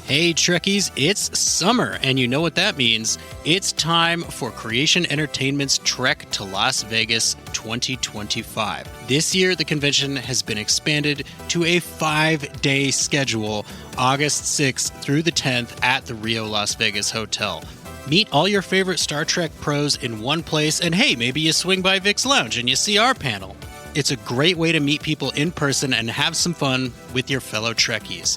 Hey Trekkies, it's summer, and you know what that means. It's time for Creation Entertainment's Trek to Las Vegas 2025. This year, the convention has been expanded to a 5-day schedule, August 6th through the 10th at the Rio Las Vegas Hotel. Meet all your favorite Star Trek pros in one place, and hey, maybe you swing by Vic's Lounge and you see our panel. It's a great way to meet people in person and have some fun with your fellow Trekkies.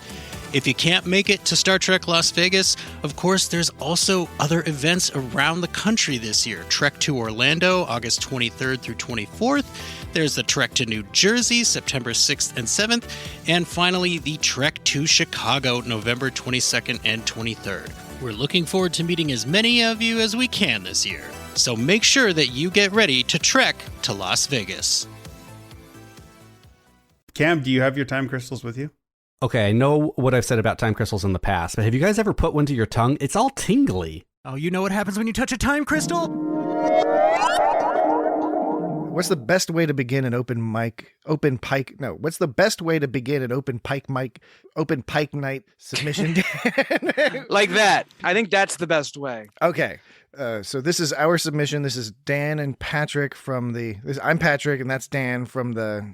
If you can't make it to Star Trek Las Vegas, of course, there's also other events around the country this year. Trek to Orlando, August 23rd through 24th. There's the Trek to New Jersey, September 6th and 7th. And finally, the Trek to Chicago, November 22nd and 23rd. We're looking forward to meeting as many of you as we can this year. So make sure that you get ready to trek to Las Vegas. Cam, do you have your time crystals with you? Okay, I know what I've said about time crystals in the past, but have you guys ever put one to your tongue? It's all tingly. Oh, you know what happens when you touch a time crystal? What's the best way to begin an Open Pike Night submission? Like that. I think that's the best way. Okay. So this is our submission. This is Dan and Patrick I'm Patrick, and that's Dan from the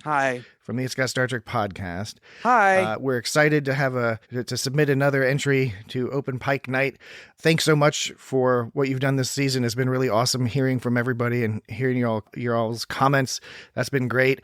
It's Got Star Trek podcast. Hi. We're excited to to submit another entry to Open Pike Night. Thanks so much for what you've done this season. It's been really awesome hearing from everybody and hearing your all's comments. That's been great.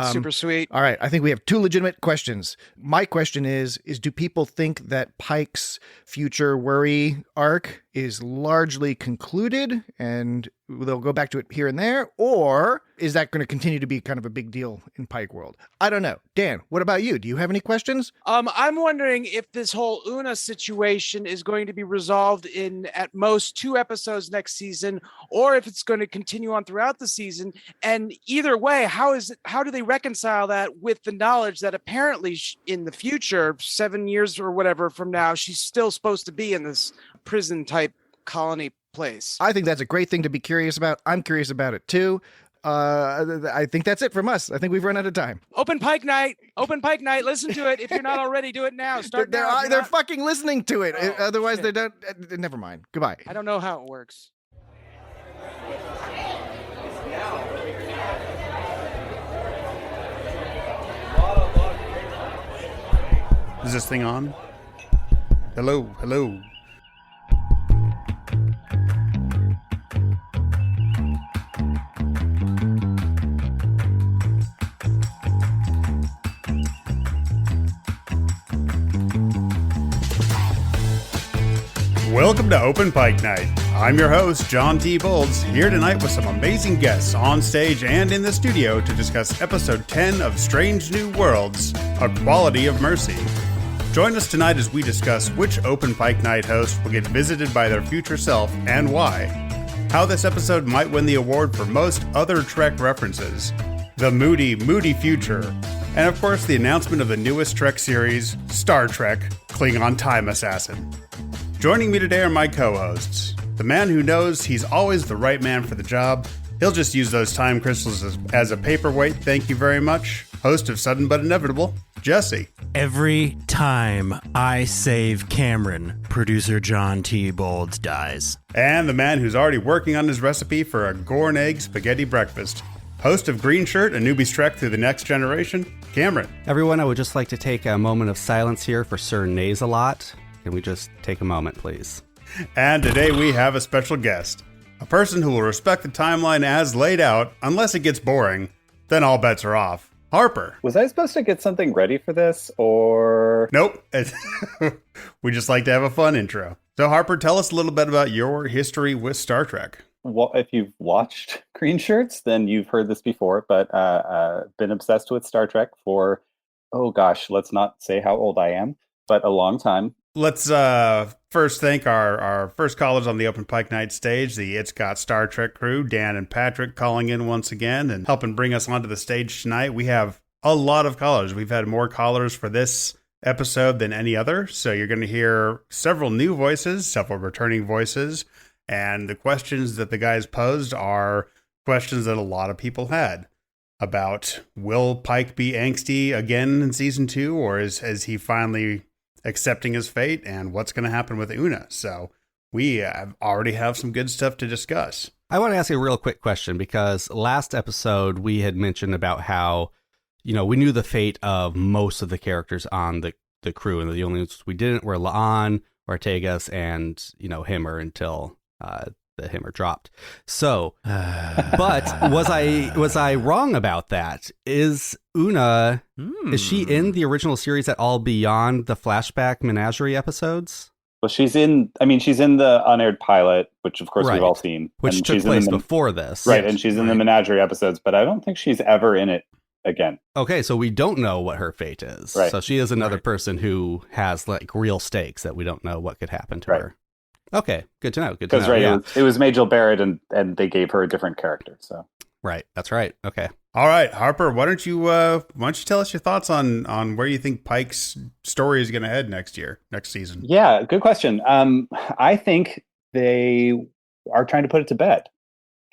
Super sweet. All right. I think we have two legitimate questions. My question is do people think that Pike's future worry arc is largely concluded and they'll go back to it here and there, or is that going to continue to be kind of a big deal in Pike world? I don't know. Dan, what about you? Do you have any questions? I'm wondering if this whole Una situation is going to be resolved in at most 2 episodes next season, or if it's going to continue on throughout the season. And either way, how do they reconcile that with the knowledge that apparently in the future, 7 years or whatever from now, she's still supposed to be in this prison type colony place? I think that's a great thing to be curious about. I'm curious about it too. I think that's it from us. I think we've run out of time. Open Pike Night. Listen to it. If you're not already, do it now. They're fucking listening to it. Otherwise, they don't. Never mind. Goodbye. I don't know how it works. Is this thing on? Hello. Welcome to Open Pike Night. I'm your host, John T. Bolds, here tonight with some amazing guests on stage and in the studio to discuss Episode 10 of Strange New Worlds, A Quality of Mercy. Join us tonight as we discuss which Open Pike Night host will get visited by their future self and why, how this episode might win the award for most other Trek references, the moody future, and of course the announcement of the newest Trek series, Star Trek Klingon Time Assassin. Joining me today are my co-hosts. The man who knows he's always the right man for the job. He'll just use those time crystals as a paperweight, thank you very much. Host of Sudden But Inevitable, Jesse. Every time I save Cameron, producer John T. Bolds dies. And the man who's already working on his recipe for a gore and egg spaghetti breakfast. Host of Green Shirt, A Newbie's Trek Through the Next Generation, Cameron. Everyone, I would just like to take a moment of silence here for Sir Nays-a-Lot. Can we just take a moment, please? And today we have a special guest. A person who will respect the timeline as laid out, unless it gets boring, then all bets are off. Harper. Was I supposed to get something ready for this, or...? Nope. We just like to have a fun intro. So Harper, tell us a little bit about your history with Star Trek. Well, if you've watched Green Shirts, then you've heard this before, but been obsessed with Star Trek for, oh gosh, let's not say how old I am, but a long time. Let's first thank our first callers on the Open Pike Night Stage, the It's Got Star Trek crew, Dan and Patrick calling in once again and helping bring us onto the stage tonight. We have a lot of callers. We've had more callers for this episode than any other, so you're going to hear several new voices, several returning voices, and the questions that the guys posed are questions that a lot of people had about, will Pike be angsty again in season 2, or has he finally accepting his fate and what's going to happen with Una. So we already have some good stuff to discuss. I want to ask you a real quick question, because last episode we had mentioned about how, we knew the fate of most of the characters on the crew, and the only ones we didn't were La'an, Ortegas, and, Himmer until the Himmer dropped. So, but was I wrong about that? Is Una, is she in the original series at all beyond the flashback menagerie episodes? Well, she's in the unaired pilot, which of course we've all seen. Which and took place before this. Right, and she's in the menagerie episodes, but I don't think she's ever in it again. Okay, so we don't know what her fate is. Right. So she is another person who has like real stakes that we don't know what could happen to her. Okay, good to know. Because it was Majel Barrett, and they gave her a different character. So right, that's right. Okay. All right, Harper, why don't you tell us your thoughts on where you think Pike's story is going to head next season? Yeah, good question. I think they are trying to put it to bed,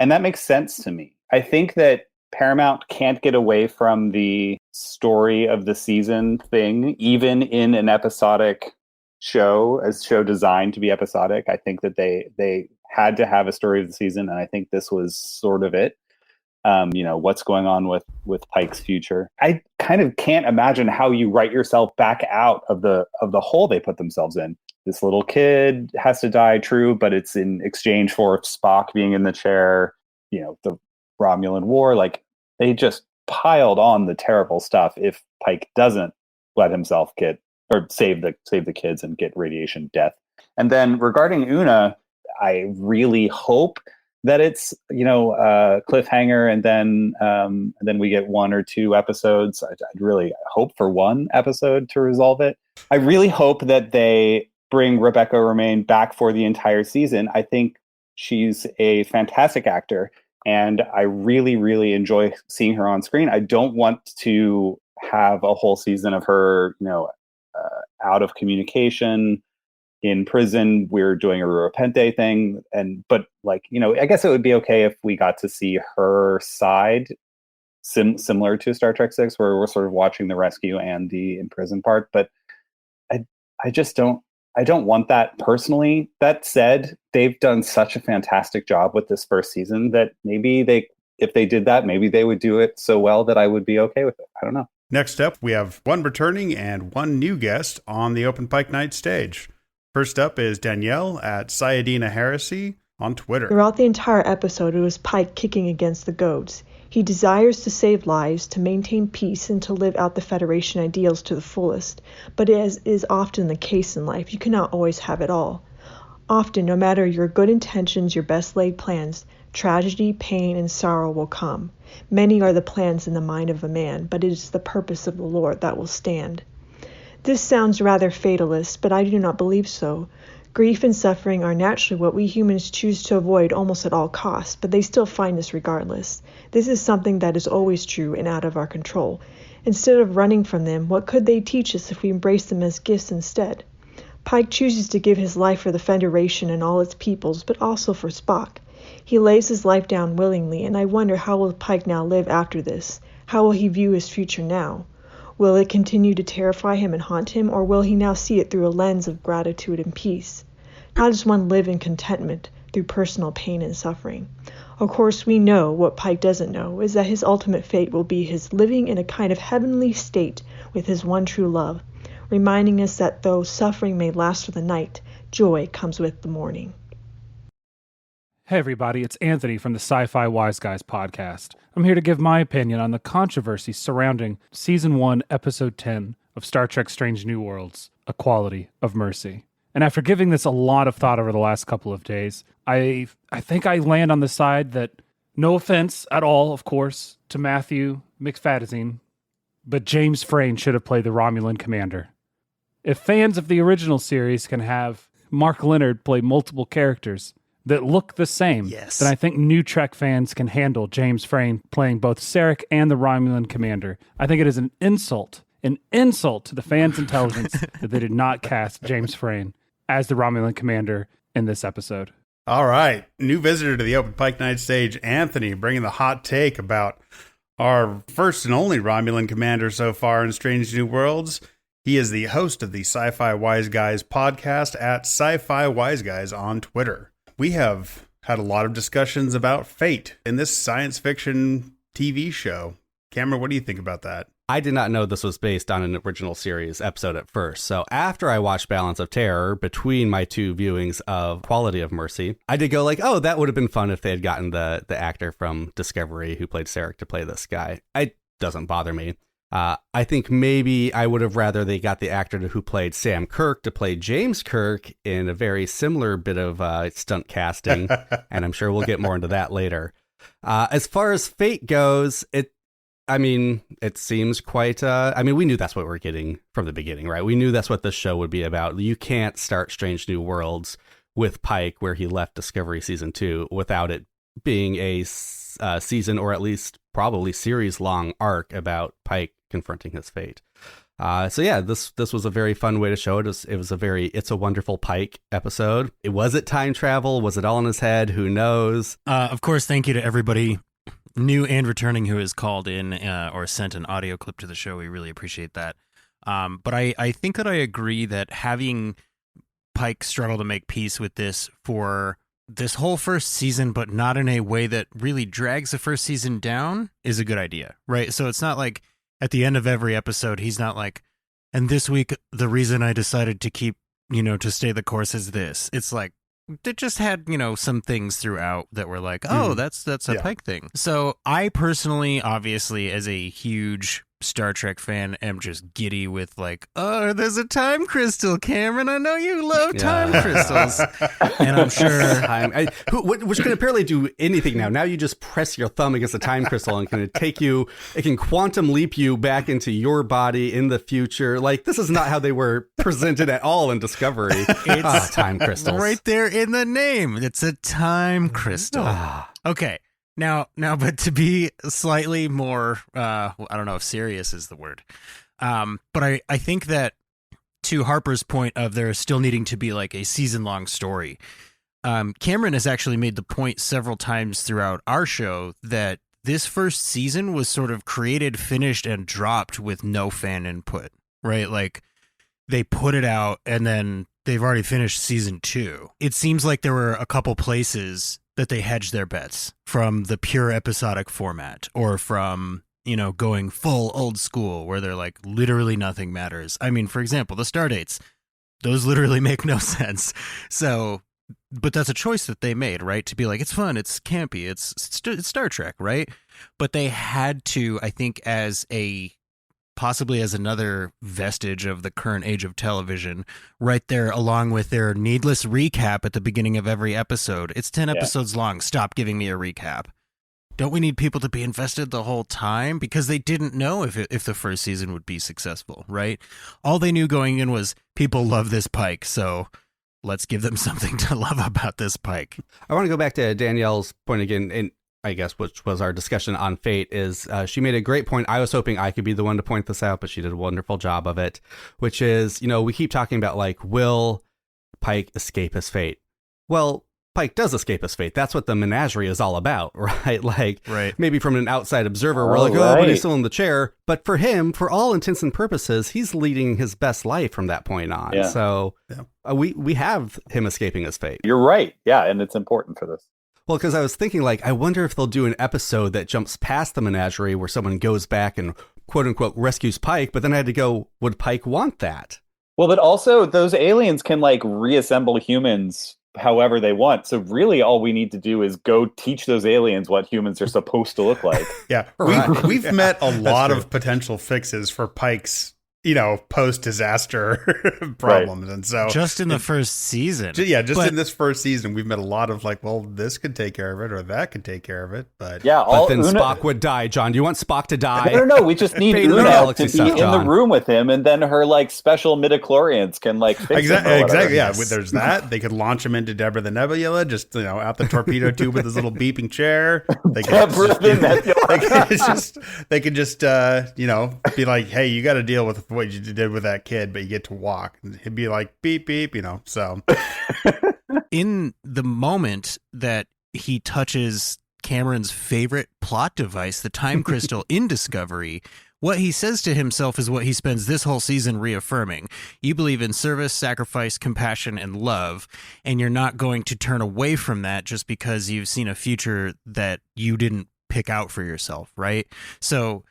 and that makes sense to me. I think that Paramount can't get away from the story of the season thing, even in an episodic show, a show designed to be episodic. I think that they had to have a story of the season, and I think this was sort of it. What's going on with Pike's future. I kind of can't imagine how you write yourself back out of the hole they put themselves in. This little kid has to die, true, but it's in exchange for Spock being in the chair, the Romulan War. Like, they just piled on the terrible stuff if Pike doesn't let himself get or save the kids and get radiation death. And then regarding Una, I really hope that it's cliffhanger, and then we get one or two episodes. I'd really hope for one episode to resolve it. I really hope that they bring Rebecca Romijn back for the entire season. I think she's a fantastic actor, and I really, really enjoy seeing her on screen. I don't want to have a whole season of her, out of communication. In prison, we're doing a Repente thing, but I guess it would be okay if we got to see her side, similar to Star Trek VI, where we're sort of watching the rescue and the in prison part. But I just don't want that personally. That said, they've done such a fantastic job with this first season that maybe if they did that, maybe they would do it so well that I would be okay with it. I don't know. Next up, we have one returning and one new guest on the Open Pike Night Stage. First up is Danielle at Sayadina Heresy on Twitter. Throughout the entire episode, it was Pike kicking against the goads. He desires to save lives, to maintain peace, and to live out the Federation ideals to the fullest. But as is often the case in life, you cannot always have it all. Often, no matter your good intentions, your best laid plans, tragedy, pain, and sorrow will come. Many are the plans in the mind of a man, but it is the purpose of the Lord that will stand. This sounds rather fatalist, but I do not believe so. Grief and suffering are naturally what we humans choose to avoid almost at all costs, but they still find us regardless. This is something that is always true and out of our control. Instead of running from them, what could they teach us if we embrace them as gifts instead? Pike chooses to give his life for the Federation and all its peoples, but also for Spock. He lays his life down willingly, and I wonder, how will Pike now live after this? How will he view his future now? Will it continue to terrify him and haunt him, or will he now see it through a lens of gratitude and peace? How does one live in contentment through personal pain and suffering? Of course, we know what Pike doesn't know is that his ultimate fate will be his living in a kind of heavenly state with his one true love, reminding us that though suffering may last for the night, joy comes with the morning. Hey everybody, it's Anthony from the Sci-Fi Wise Guys podcast. I'm here to give my opinion on the controversy surrounding Season 1, Episode 10 of Star Trek Strange New Worlds, A Quality of Mercy. And after giving this a lot of thought over the last couple of days, I think I land on the side that, no offense at all, of course, to Matthew McFadden, but James Frain should have played the Romulan commander. If fans of the original series can have Mark Leonard play multiple characters that look the same, then I think new Trek fans can handle James Frain playing both Sarek and the Romulan commander. I think it is an insult to the fans' intelligence that they did not cast James Frain as the Romulan commander in this episode. All right, new visitor to the Open Pike Night Stage, Anthony, bringing the hot take about our first and only Romulan commander so far in Strange New Worlds. He is the host of the Sci-Fi Wise Guys podcast at Sci-Fi Wise Guys on Twitter. We have had a lot of discussions about fate in this science fiction TV show. Cameron, what do you think about that? I did not know this was based on an original series episode at first. So after I watched Balance of Terror, between my two viewings of Quality of Mercy, I did go like, oh, that would have been fun if they had gotten the actor from Discovery who played Sarek to play this guy. It doesn't bother me. I think maybe I would have rather they got the actor who played Sam Kirk to play James Kirk in a very similar bit of stunt casting. And I'm sure we'll get more into that later. As far as fate goes, it seems quite, we knew that's what we're getting from the beginning, right? We knew that's what this show would be about. You can't start Strange New Worlds with Pike, where he left Discovery Season 2, without it being a season, or at least probably series-long arc about Pike confronting his fate. This was a very fun way to show it. It was a very It's a Wonderful Pike episode. Was it time travel? Was it all in his head? Who knows? Of course, thank you to everybody new and returning who has called in or sent an audio clip to the show. We really appreciate that. But I think that I agree that having Pike struggle to make peace with this for this whole first season, but not in a way that really drags the first season down, is a good idea, right? So it's not like at the end of every episode, he's not like, and this week, the reason I decided to keep, to stay the course is this. It's like, it just had, some things throughout that were like, oh, that's a Pike thing. So I personally, obviously, as a huge Star Trek fan, am just giddy with like, oh, there's a time crystal, Cameron. I know you love time crystals. And I'm sure which can apparently do anything now. Now you just press your thumb against a time crystal and it can quantum leap you back into your body in the future. Like, this is not how they were presented at all in Discovery. It's time crystals. Right there in the name. It's a time crystal. Okay. Now, but to be slightly more, I don't know if serious is the word, but I think that to Harper's point of there still needing to be like a season-long story, Cameron has actually made the point several times throughout our show that this first season was sort of created, finished, and dropped with no fan input, right? Like, they put it out and then they've already finished season 2. It seems like there were a couple places that they hedge their bets from the pure episodic format, or from, going full old school where they're like, literally nothing matters. I mean, for example, the star dates, those literally make no sense. So, but that's a choice that they made, right? To be like, it's fun, it's campy, it's Star Trek, right? But they had to, I think, possibly as another vestige of the current age of television, right there along with their needless recap at the beginning of every episode. It's 10 episodes long. Stop giving me a recap. Don't we need people to be invested the whole time? Because they didn't know if the first season would be successful, right? All they knew going in was people love this Pike, so let's give them something to love about this Pike. I want to go back to Danielle's point again, and I guess, which was our discussion on fate, is she made a great point. I was hoping I could be the one to point this out, but she did a wonderful job of it, which is, we keep talking about, like, will Pike escape his fate? Well, Pike does escape his fate. That's what the menagerie is all about, right? Like, right. Maybe from an outside observer, we're like, oh, but he's still in the chair. But for him, for all intents and purposes, he's leading his best life from that point on. Yeah. So we have him escaping his fate. You're right. Yeah, and it's important for this. Well, because I was thinking, like, I wonder if they'll do an episode that jumps past the menagerie where someone goes back and, quote unquote, rescues Pike. But then I had to go, would Pike want that? Well, but also those aliens can, like, reassemble humans however they want. So really all we need to do is go teach those aliens what humans are supposed to look like. Yeah. We've met a lot of potential fixes for Pike's post-disaster problems. Right. And so just in the first season. In this first season, we've met a lot of like, well, this could take care of it or that could take care of it. But then Spock would die. John, do you want Spock to die? No. We just need Una to be in the room with him, and then her like special midichlorians can like fix exactly. Yeah, there's that. They could launch him into Deborah the Nebula, just out the torpedo tube with his little beeping chair. They could just be like, hey, you got to deal with what you did with that kid, but you get to walk. And he'd be like, beep, beep, so. In the moment that he touches Cameron's favorite plot device, the time crystal in Discovery, what he says to himself is what he spends this whole season reaffirming. You believe in service, sacrifice, compassion, and love, and you're not going to turn away from that just because you've seen a future that you didn't pick out for yourself, right? So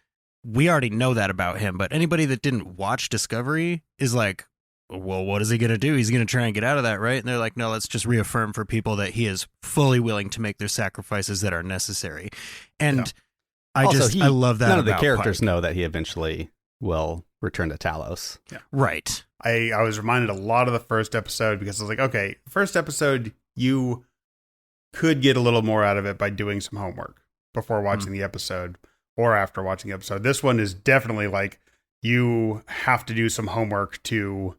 we already know that about him, but anybody that didn't watch Discovery is like, well, what is he going to do? He's going to try and get out of that, right? And they're like, no, let's just reaffirm for people that he is fully willing to make their sacrifices that are necessary. And I love that. None of the about characters Pike. know that he eventually will return to Talos. Yeah. Right. I was reminded a lot of the first episode because I was like, okay, first episode, you could get a little more out of it by doing some homework before watching the episode or after watching the episode. This one is definitely like you have to do some homework to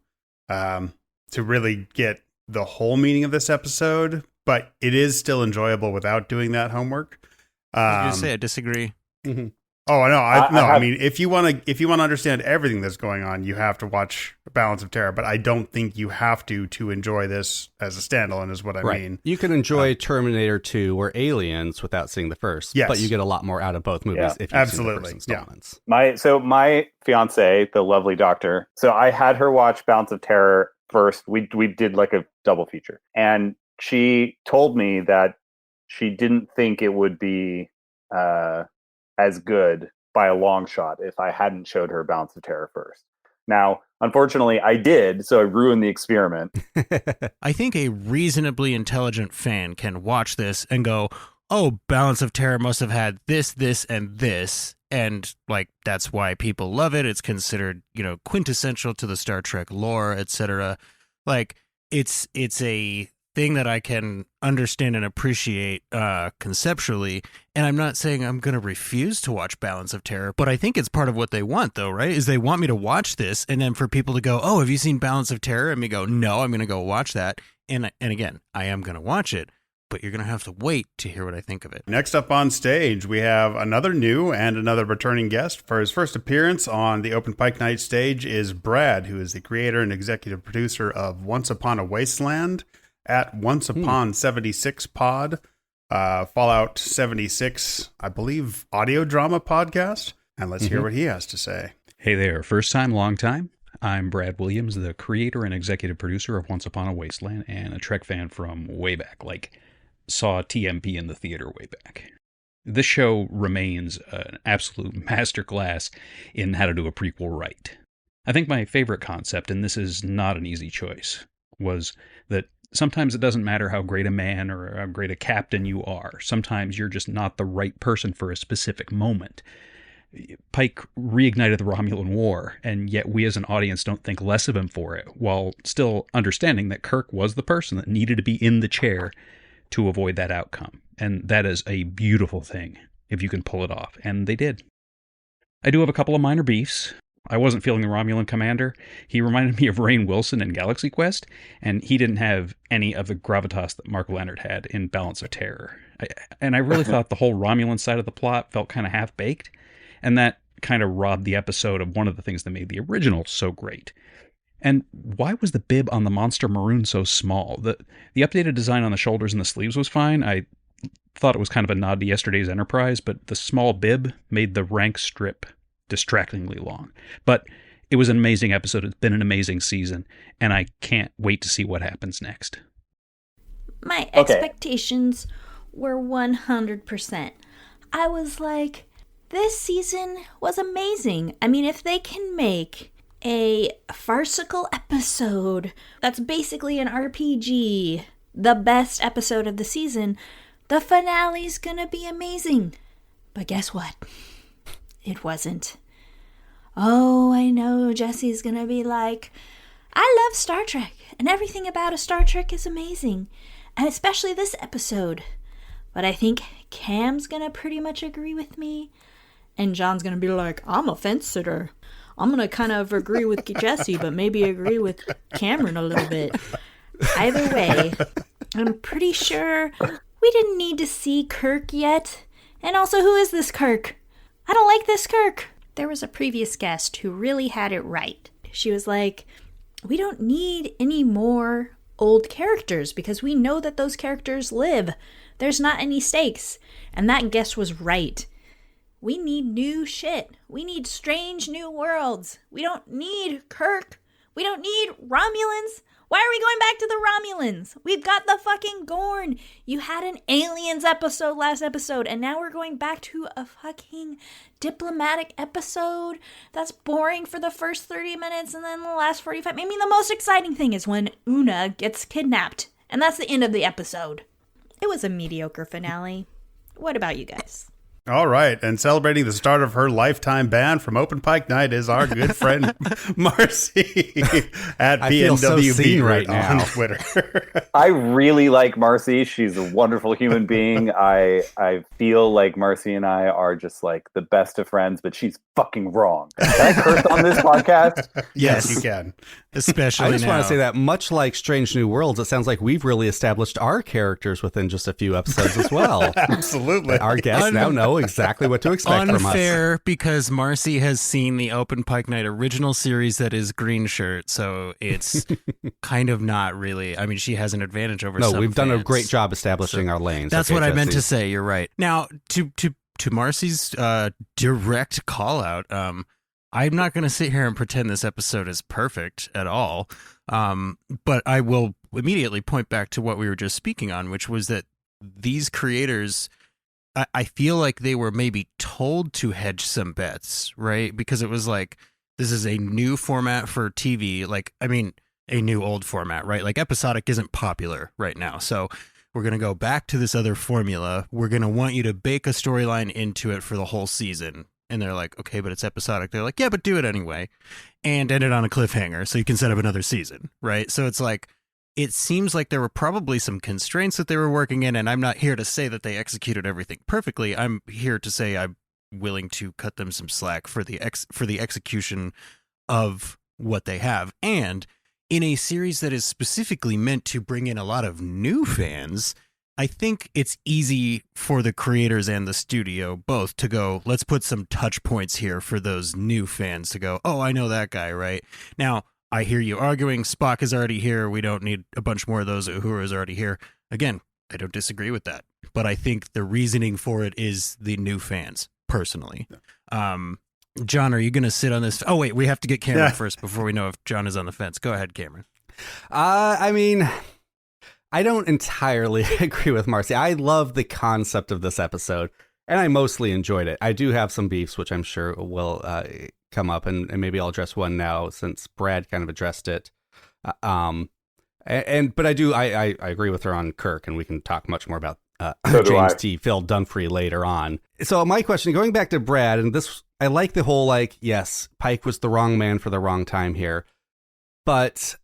really get the whole meaning of this episode, but it is still enjoyable without doing that homework. I was going to say, I disagree. Mm-hmm. Oh no! I mean, if you want to understand everything that's going on, you have to watch Balance of Terror. But I don't think you have to enjoy this as a standalone. Is what I mean. You can enjoy Terminator 2 or Aliens without seeing the first. Yes. But you get a lot more out of both movies if you've seen the first installments. My fiance, the lovely doctor. So I had her watch Balance of Terror first. We did like a double feature, and she told me that she didn't think it would be as good by a long shot if I hadn't showed her Balance of Terror first. Now, unfortunately, I did, so I ruined the experiment. I think a reasonably intelligent fan can watch this and go, oh, Balance of Terror must have had this, this, and this. And, like, that's why people love it. It's considered, quintessential to the Star Trek lore, etc. Like, it's a thing that I can understand and appreciate conceptually. And I'm not saying I'm going to refuse to watch Balance of Terror, but I think it's part of what they want, though, right? Is they want me to watch this, and then for people to go, oh, have you seen Balance of Terror? And me go, no, I'm going to go watch that. And again, I am going to watch it, but you're going to have to wait to hear what I think of it. Next up on stage, we have another new and another returning guest. For his first appearance on the Open Pike Night Stage is Brad, who is the creator and executive producer of Once Upon a Wasteland at Once Upon 76 Pod, Fallout 76, I believe, audio drama podcast. And let's hear what he has to say. Hey there, first time, long time. I'm Brad Williams, the creator and executive producer of Once Upon a Wasteland and a Trek fan from way back, like saw TMP in the theater way back. This show remains an absolute masterclass in how to do a prequel right. I think my favorite concept, and this is not an easy choice, was that sometimes it doesn't matter how great a man or how great a captain you are. Sometimes you're just not the right person for a specific moment. Pike reignited the Romulan War, and yet we as an audience don't think less of him for it, while still understanding that Kirk was the person that needed to be in the chair to avoid that outcome. And that is a beautiful thing, if you can pull it off. And they did. I do have a couple of minor beefs. I wasn't feeling the Romulan commander. He reminded me of Rainn Wilson in Galaxy Quest, and he didn't have any of the gravitas that Mark Leonard had in Balance of Terror. I really thought the whole Romulan side of the plot felt kind of half-baked, and that kind of robbed the episode of one of the things that made the original so great. And why was the bib on the monster maroon so small? The updated design on the shoulders and the sleeves was fine. I thought it was kind of a nod to yesterday's Enterprise, but the small bib made the rank strip distractingly long. But it was an amazing episode. It's been an amazing season, and I can't wait to see what happens next. My expectations were 100%. I was like, this season was amazing. I mean, if they can make a farcical episode that's basically an RPG, the best episode of the season, the finale's gonna be amazing. But guess what? It wasn't. Oh, I know Jesse's gonna be like, I love Star Trek, and everything about a Star Trek is amazing, and especially this episode. But I think Cam's gonna pretty much agree with me, and John's gonna be like, I'm a fence sitter. I'm gonna kind of agree with Jesse, but maybe agree with Cameron a little bit. Either way, I'm pretty sure we didn't need to see Kirk yet. And also, who is this Kirk? I don't like this Kirk. There was a previous guest who really had it right. She was like, we don't need any more old characters because we know that those characters live. There's not any stakes. And that guest was right. We need new shit. We need strange new worlds. We don't need Kirk. We don't need Romulans. Why are we going back to the Romulans? We've got the fucking Gorn. You had an aliens episode last episode, and now we're going back to a fucking diplomatic episode that's boring for the first 30 minutes and then the last 45. I mean, the most exciting thing is when Una gets kidnapped, and that's the end of the episode. It was a mediocre finale. What about you guys? All right, and celebrating the start of her lifetime ban from Open Pike Night is our good friend Marcy at PNWB right now on Twitter. I really like Marcy. She's a wonderful human being. I feel like Marcy and I are just like the best of friends, but she's fucking wrong. Can I curse on this podcast? Yes, you can. Especially I just now. want to say that much like Strange New Worlds, it sounds like we've really established our characters within just a few episodes as well. Absolutely. Our guests now know exactly what to expect from us. Unfair, because Marcy has seen the Open Pike Night original series that is green shirt, so it's kind of not really. I mean, she has an advantage over. No, some we've done a fans. great job establishing our lanes. That's Okay, what I meant to Jesse? say. You're right. Now, to Marcy's direct call out, I'm not going to sit here and pretend this episode is perfect at all, but I will immediately point back to what we were just speaking on, which was that these creators, I feel like they were maybe told to hedge some bets, right? Because it was like, this is a new format for TV, like, I mean, a new old format, right? Like episodic isn't popular right now, so we're going to go back to this other formula. We're going to want you to bake a storyline into it for the whole season. And they're like, okay, but it's episodic. They're like, yeah, but do it anyway. And end it on a cliffhanger so you can set up another season, right? So it's like, it seems like there were probably some constraints that they were working in, and I'm not here to say that they executed everything perfectly. I'm here to say I'm willing to cut them some slack for the execution of what they have. And in a series that is specifically meant to bring in a lot of new fans, I think it's easy for the creators and the studio both to go, let's put some touch points here for those new fans to go, oh, I know that guy, right? Now, I hear you arguing, Spock is already here, we don't need a bunch more of those, Uhura is already here. Again, I don't disagree with that, but I think the reasoning for it is the new fans, personally. John, are you going to sit on this? Oh, wait, we have to get Cameron first before we know if John is on the fence. Go ahead, Cameron. I mean, I don't entirely agree with Marcy. I love the concept of this episode, and I mostly enjoyed it. I do have some beefs, which I'm sure will come up, and maybe I'll address one now since Brad kind of addressed it. But I agree with her on Kirk, and we can talk much more about James T. Phil Dunphy later on. So my question, going back to Brad, and this, I like the whole, like, yes, Pike was the wrong man for the wrong time here, but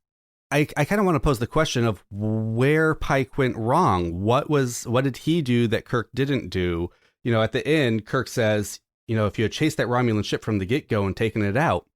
I kind of want to pose the question of where Pike went wrong. What did he do that Kirk didn't do? You know, at the end, Kirk says, you know, if you had chased that Romulan ship from the get-go and taken it out.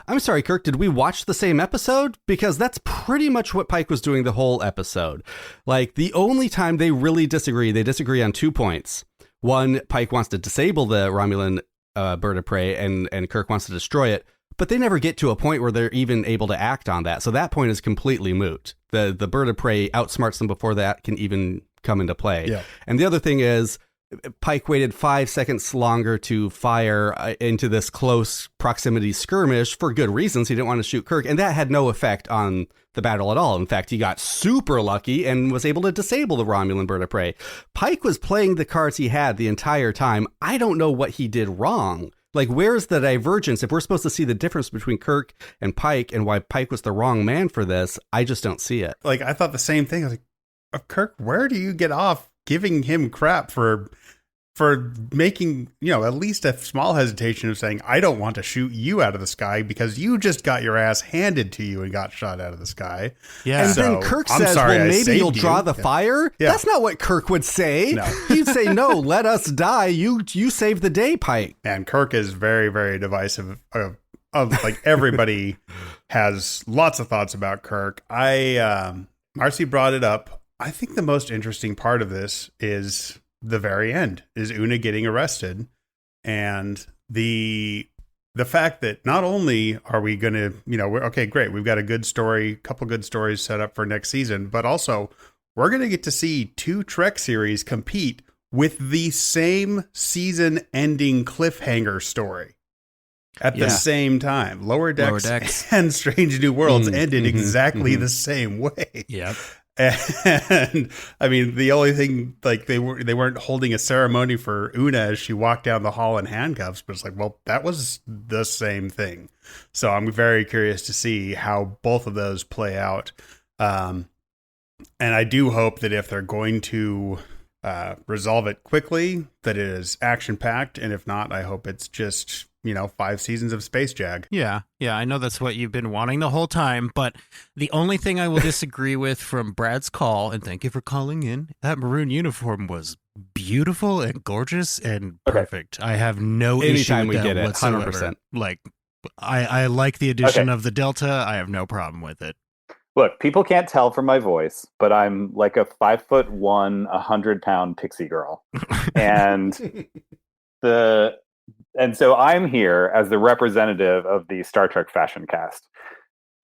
I'm sorry, Kirk, did we watch the same episode? Because that's pretty much what Pike was doing the whole episode. Like, the only time they really disagree, they disagree on 2 points. One, Pike wants to disable the Romulan bird of prey, and Kirk wants to destroy it. But they never get to a point where they're even able to act on that. So that point is completely moot. The bird of prey outsmarts them before that can even come into play. Yeah. And the other thing is, Pike waited 5 seconds longer to fire into this close proximity skirmish for good reasons. He didn't want to shoot Kirk, and that had no effect on the battle at all. In fact, he got super lucky and was able to disable the Romulan bird of prey. Pike was playing the cards he had the entire time. I don't know what he did wrong. Like, where's the divergence? If we're supposed to see the difference between Kirk and Pike and why Pike was the wrong man for this, I just don't see it. Like, I thought the same thing. I was like, Kirk, where do you get off giving him crap for making, you know, at least a small hesitation of saying, I don't want to shoot you out of the sky because you just got your ass handed to you and got shot out of the sky. Yeah. And then Kirk says, well, maybe you'll draw the fire. Yeah. That's not what Kirk would say. No. He'd say, no, let us die. You save the day, Pike. And Kirk is very, very divisive. Like, everybody has lots of thoughts about Kirk. Marcy brought it up. I think the most interesting part of this is the very end, is Una getting arrested, and the fact that not only are we going to, you know, okay, great, we've got a good story, couple good stories set up for next season, but also we're going to get to see 2 Trek series compete with the same season-ending cliffhanger story at the same time. Lower Decks and Strange New Worlds ended exactly the same way. Yep. And I mean, the only thing, like, they weren't holding a ceremony for Una as she walked down the hall in handcuffs, but it's like, well, that was the same thing. So I'm very curious to see how both of those play out. And I do hope that if they're going to resolve it quickly, that it is action packed. And if not, I hope it's just, 5 seasons of Space Jag. Yeah, I know that's what you've been wanting the whole time, but the only thing I will disagree with from Brad's call, and thank you for calling in, that maroon uniform was beautiful and gorgeous and perfect. I have no issue with that whatsoever. 100%. Like, I like the addition of the Delta. I have no problem with it. Look, people can't tell from my voice, but I'm like a 5'1", 100-pound pixie girl. And And so I'm here as the representative of the Star Trek fashion cast.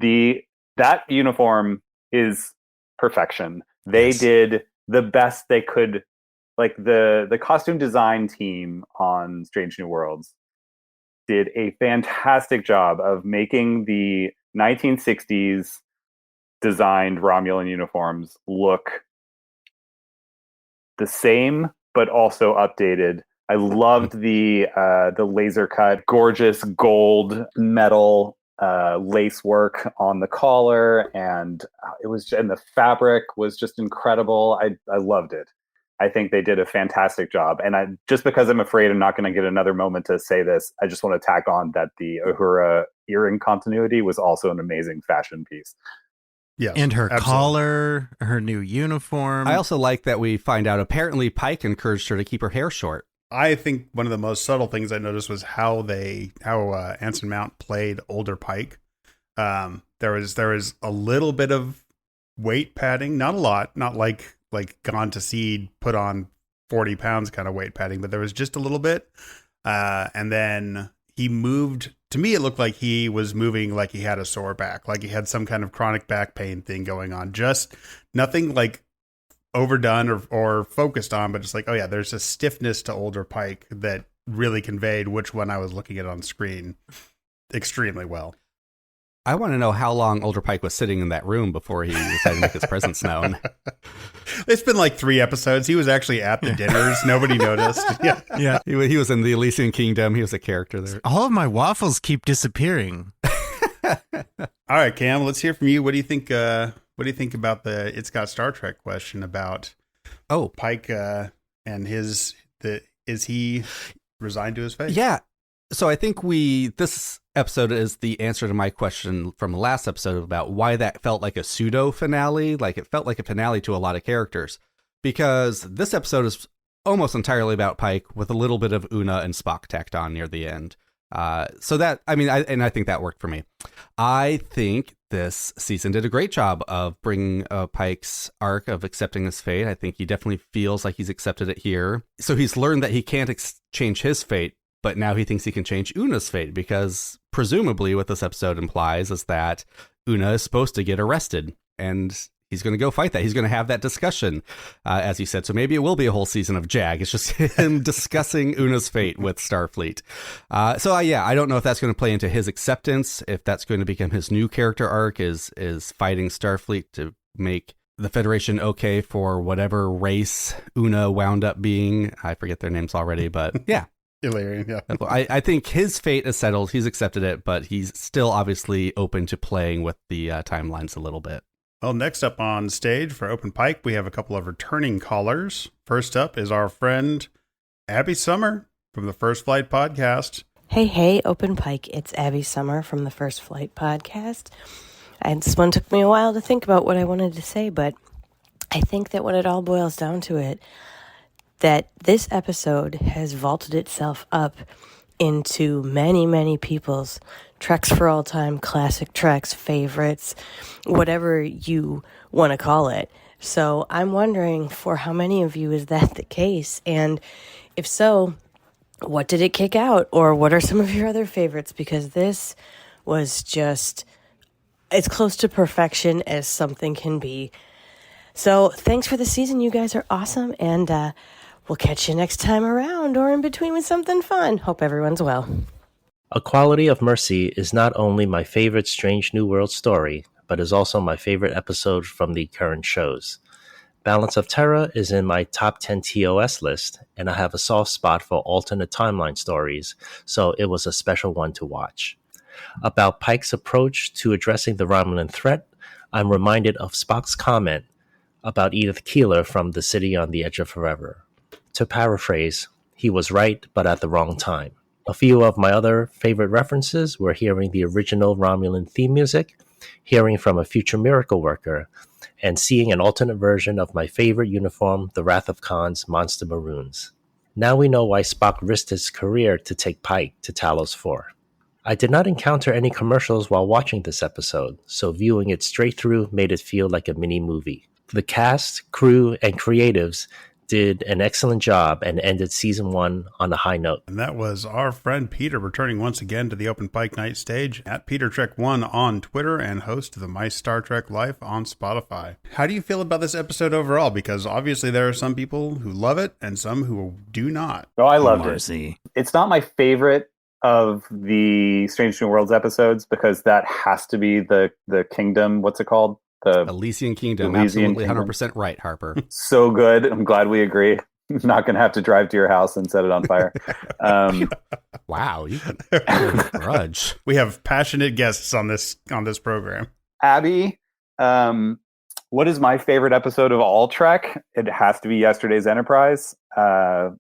That uniform is perfection. They did the best they could. Like the costume design team on Strange New Worlds did a fantastic job of making the 1960s designed Romulan uniforms look the same, but also updated. I loved the laser cut, gorgeous gold metal lace work on the collar, and the fabric was just incredible. I loved it. I think they did a fantastic job. And just because I'm afraid I'm not going to get another moment to say this, I just want to tack on that the Uhura earring continuity was also an amazing fashion piece. Yeah, and her collar, her new uniform. I also like that we find out apparently Pike encouraged her to keep her hair short. I think one of the most subtle things I noticed was how Anson Mount played older Pike. There was a little bit of weight padding, not a lot, not like Gone to Seed put on 40 pounds kind of weight padding, but there was just a little bit. And then he moved. To me, it looked like he was moving like he had a sore back, like he had some kind of chronic back pain thing going on. Just nothing like overdone or focused on, but just like, oh yeah, there's a stiffness to older Pike that really conveyed which one I was looking at on screen extremely well. I want to know how long older Pike was sitting in that room before he decided to make his presence known. It's been like 3 episodes. He was actually at the dinners. Nobody noticed. Yeah. He was in the Elysian Kingdom. He was a character there. All of my waffles keep disappearing. All right, Cam, let's hear from you. What do you think? What do you think about the It's Got Star Trek question about Pike and is he resigned to his fate? Yeah. So I think this episode is the answer to my question from the last episode about why that felt like a pseudo finale. Like it felt like a finale to a lot of characters, because this episode is almost entirely about Pike with a little bit of Una and Spock tacked on near the end. So that, I mean, I think that worked for me. I think this season did a great job of bringing Pike's arc of accepting his fate. I think he definitely feels like he's accepted it here. So he's learned that he can't change his fate, but now he thinks he can change Una's fate, because presumably what this episode implies is that Una is supposed to get arrested, and he's going to go fight that. He's going to have that discussion, as you said. So maybe it will be a whole season of Jag. It's just him discussing Una's fate with Starfleet. I don't know if that's going to play into his acceptance, if that's going to become his new character arc, is fighting Starfleet to make the Federation okay for whatever race Una wound up being. I forget their names already, but yeah. Illyrian, yeah. I think his fate is settled. He's accepted it, but he's still obviously open to playing with the timelines a little bit. Well, next up on stage for Open Pike, we have a couple of returning callers. First up is our friend Abby Summer from the First Flight Podcast. Hey, Open Pike. It's Abby Summer from the First Flight Podcast. And this one took me a while to think about what I wanted to say, but I think that when it all boils down to it, that this episode has vaulted itself up into many, many people's Treks for All Time, classic Treks, favorites, whatever you want to call it. So I'm wondering, for how many of you is that the case? And if so, what did it kick out? Or what are some of your other favorites? Because this was just as close to perfection as something can be. So thanks for the season. You guys are awesome. And We'll catch you next time around or in between with something fun. Hope everyone's well. A Quality of Mercy is not only my favorite Strange New World story, but is also my favorite episode from the current shows. Balance of Terror is in my top 10 TOS list, and I have a soft spot for alternate timeline stories, so it was a special one to watch. About Pike's approach to addressing the Romulan threat, I'm reminded of Spock's comment about Edith Keeler from The City on the Edge of Forever. To paraphrase, he was right, but at the wrong time. A few of my other favorite references were hearing the original Romulan theme music, hearing from a future miracle worker, and seeing an alternate version of my favorite uniform, the Wrath of Khan's Monster Maroons. Now we know why Spock risked his career to take Pike to Talos 4. I did not encounter any commercials while watching this episode, so viewing it straight through made it feel like a mini-movie. The cast, crew, and creatives did an excellent job and ended season 1 on a high note. And that was our friend Peter returning once again to the Open Pike Night Stage at PeterTrek1 on Twitter and host of the My Star Trek Life on Spotify. How do you feel about this episode overall? Because obviously there are some people who love it and some who do not. Oh, I loved it. It's not my favorite of the Strange New Worlds episodes because that has to be the Kingdom. What's it called? The Elysian Kingdom. Elysian Absolutely Kingdom. 100% right, Harper. So good. I'm glad we agree. Not going to have to drive to your house and set it on fire. Wow, you have a grudge. We have passionate guests on this program. Abby, what is my favorite episode of all Trek? It has to be Yesterday's Enterprise. I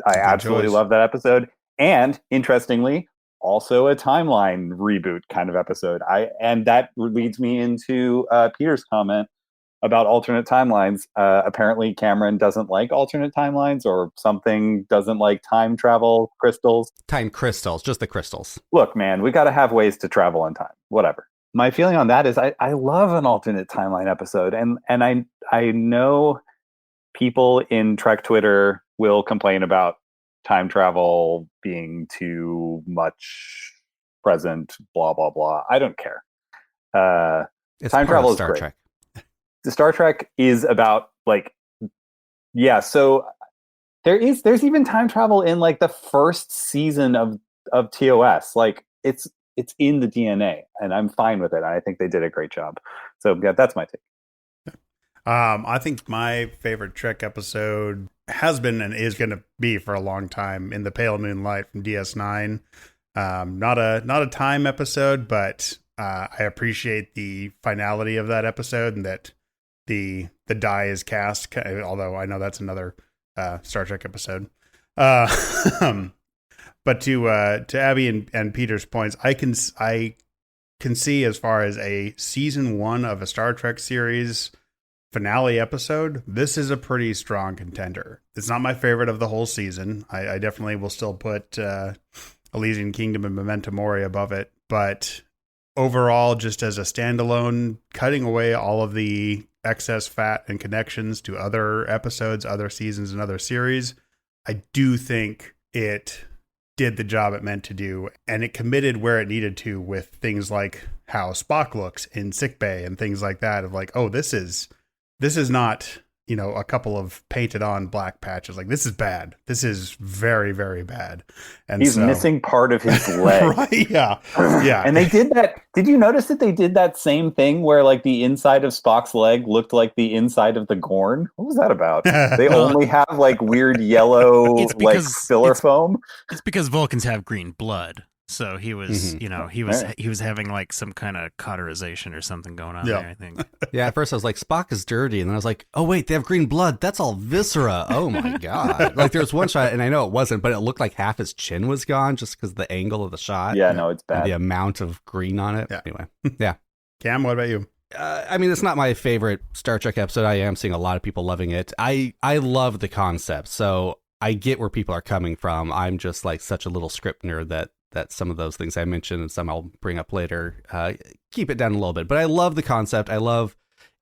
absolutely love that episode. And interestingly, also a timeline reboot kind of episode. And that leads me into Peter's comment about alternate timelines. Apparently Cameron doesn't like alternate timelines or something, doesn't like time travel crystals. Time crystals, just the crystals. Look, man, we got to have ways to travel in time. Whatever. My feeling on that is I love an alternate timeline episode. And I know people in Trek Twitter will complain about time travel being too much present, blah, blah, blah. I don't care. Time travel is Star great. Trek. The Star Trek is about so there's even time travel in like the first season of TOS. Like it's in the DNA and I'm fine with it. I think they did a great job. So yeah, that's my take. I think my favorite Trek episode has been and is going to be for a long time In the Pale Moonlight from DS9. Not a time episode, but I appreciate the finality of that episode and that the die is cast. Although I know that's another Star Trek episode. But to Abby and Peter's points, I can see as far as a season 1 of a Star Trek series finale episode, this is a pretty strong contender. It's not my favorite of the whole season. I definitely will still put Elysian Kingdom and Memento Mori above it, but overall, just as a standalone, cutting away all of the excess fat and connections to other episodes, other seasons, and other series, I do think it did the job it meant to do, and it committed where it needed to with things like how Spock looks in sickbay and things like that, of like, oh, this is not, a couple of painted on black patches. Like, this is bad. This is very, very bad. And he's missing part of his leg. Right? Yeah. Yeah. And they did that. Did you notice that they did that same thing where like the inside of Spock's leg looked like the inside of the Gorn? What was that about? They only have like weird yellow filler foam. It's because Vulcans have green blood. So he was, he was having like some kind of cauterization or something going on there, I think. Yeah, at first I was like, Spock is dirty. And then I was like, oh, wait, they have green blood. That's all viscera. Oh, my God. Like, there was one shot, and I know it wasn't, but it looked like half his chin was gone just because of the angle of the shot. Yeah, no, it's bad. The amount of green on it. Yeah. Anyway, yeah. Cam, what about you? It's not my favorite Star Trek episode. I am seeing a lot of people loving it. I love the concept, so I get where people are coming from. I'm just like such a little script nerd that some of those things I mentioned and some I'll bring up later, keep it down a little bit. But I love the concept. I love,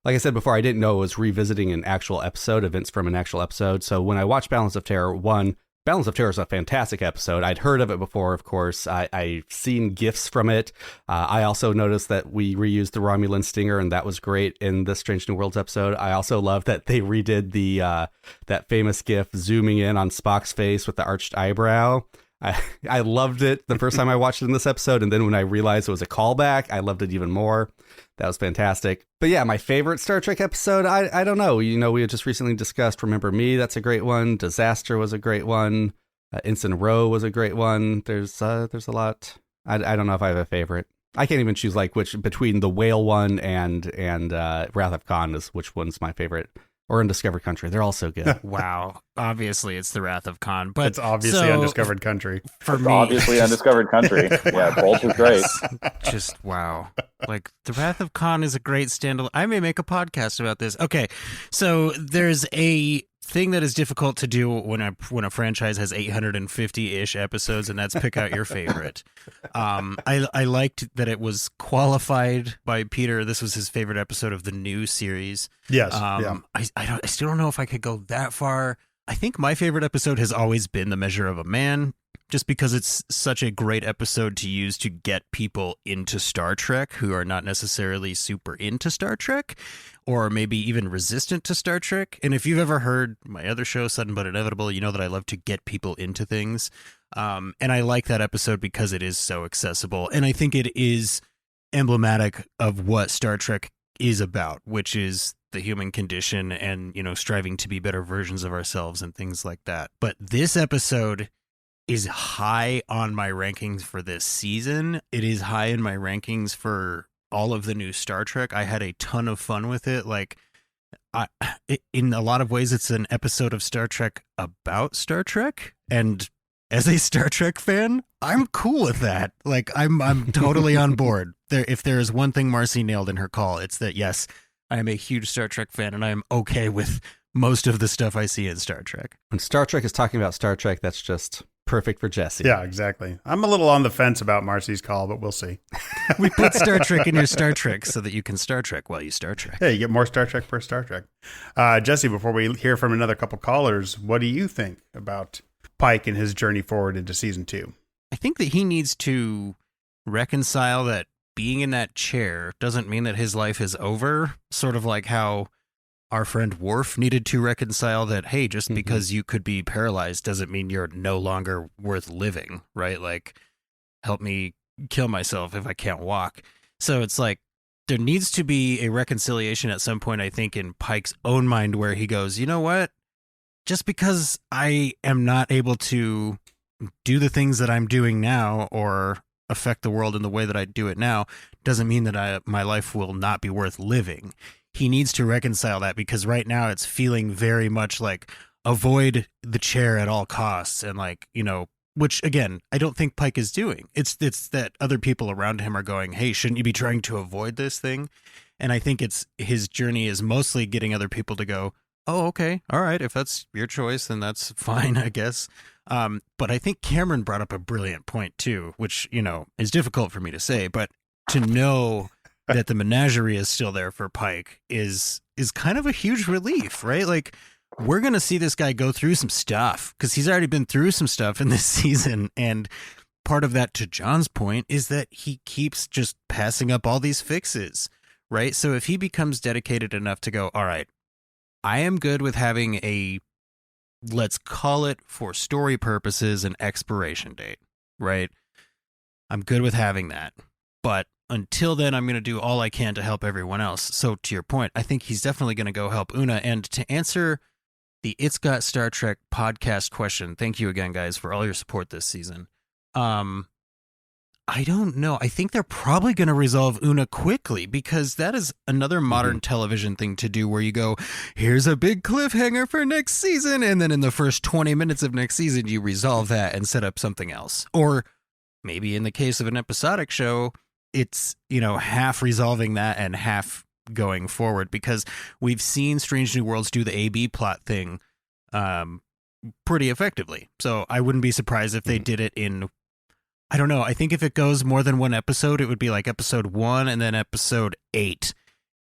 like I said before, I didn't know it was revisiting an actual episode, events from an actual episode. So when I watched Balance of Terror, one, Balance of Terror is a fantastic episode. I'd heard of it before, of course. I've seen GIFs from it. I also noticed that we reused the Romulan stinger, and that was great in the Strange New Worlds episode. I also love that they redid the that famous GIF zooming in on Spock's face with the arched eyebrow. I loved it the first time I watched it in this episode, and then when I realized it was a callback, I loved it even more. That was fantastic. But yeah, my favorite Star Trek episode, I don't know. You know, we had just recently discussed Remember Me. That's a great one. Disaster was a great one. Ensign Row was a great one. There's a lot. I don't know if I have a favorite. I can't even choose like which between the Whale one and Wrath of Khan is which one's my favorite. Or Undiscovered Country. They're all so good. Wow. Obviously, it's the Wrath of Khan. But it's obviously Undiscovered Country. For me, obviously Undiscovered Country. Yeah, both are great. Just wow. Like, the Wrath of Khan is a great standalone. I may make a podcast about this. Okay, so there's a thing that is difficult to do when a franchise has 850-ish episodes, and that's pick out your favorite. I liked that it was qualified by Peter. This was his favorite episode of the new series. Yes. Yeah. I still don't know if I could go that far. I think my favorite episode has always been The Measure of a Man, just because it's such a great episode to use to get people into Star Trek who are not necessarily super into Star Trek or maybe even resistant to Star Trek. And if you've ever heard my other show, Sudden But Inevitable, you know that I love to get people into things. And I like that episode because it is so accessible. And I think it is emblematic of what Star Trek is about, which is the human condition and, you know, striving to be better versions of ourselves and things like that. But this episode is high on my rankings for this season. It is high in my rankings for all of the new Star Trek. I had a ton of fun with it. Like, in a lot of ways, it's an episode of Star Trek about Star Trek. And as a Star Trek fan, I'm cool with that. Like, I'm totally on board. If there is one thing Marcy nailed in her call, it's that, yes, I am a huge Star Trek fan, and I am okay with most of the stuff I see in Star Trek. When Star Trek is talking about Star Trek, that's just perfect for Jesse. Yeah, exactly. I'm a little on the fence about Marcy's call, but we'll see. We put Star Trek in your Star Trek so that you can Star Trek while you Star Trek. Yeah, you get more Star Trek per Star Trek. Jesse, before we hear from another couple callers, what do you think about Pike and his journey forward into season 2? I think that he needs to reconcile that being in that chair doesn't mean that his life is over. Sort of like how our friend Worf needed to reconcile that, hey, just because you could be paralyzed doesn't mean you're no longer worth living, right? Like, help me kill myself if I can't walk. So it's like, there needs to be a reconciliation at some point, I think, in Pike's own mind where he goes, you know what? Just because I am not able to do the things that I'm doing now or affect the world in the way that I do it now doesn't mean that my life will not be worth living. He needs to reconcile that, because right now it's feeling very much like avoid the chair at all costs. And like, you know, which again, I don't think Pike is doing. It's that other people around him are going, hey, shouldn't you be trying to avoid this thing? And I think it's his journey is mostly getting other people to go, oh, okay, all right, if that's your choice, then that's fine, I guess. But I think Cameron brought up a brilliant point too, which, you know, is difficult for me to say, but to know that the menagerie is still there for Pike is kind of a huge relief, right? Like, we're going to see this guy go through some stuff because he's already been through some stuff in this season. And part of that, to John's point, is that he keeps just passing up all these fixes, right? So if he becomes dedicated enough to go, all right, I am good with having a, let's call it for story purposes, an expiration date, right? I'm good with having that. But until then, I'm going to do all I can to help everyone else. So to your point, I think he's definitely going to go help Una. And to answer the It's Got Star Trek podcast question, thank you again, guys, for all your support this season. I don't know. I think they're probably going to resolve Una quickly, because that is another modern television thing to do where you go, here's a big cliffhanger for next season. And then in the first 20 minutes of next season, you resolve that and set up something else. Or maybe in the case of an episodic show, it's, you know, half resolving that and half going forward, because we've seen Strange New Worlds do the AB plot thing pretty effectively. So I wouldn't be surprised if they did it in, I don't know. I think if it goes more than one episode, it would be like episode 1 and then episode 8.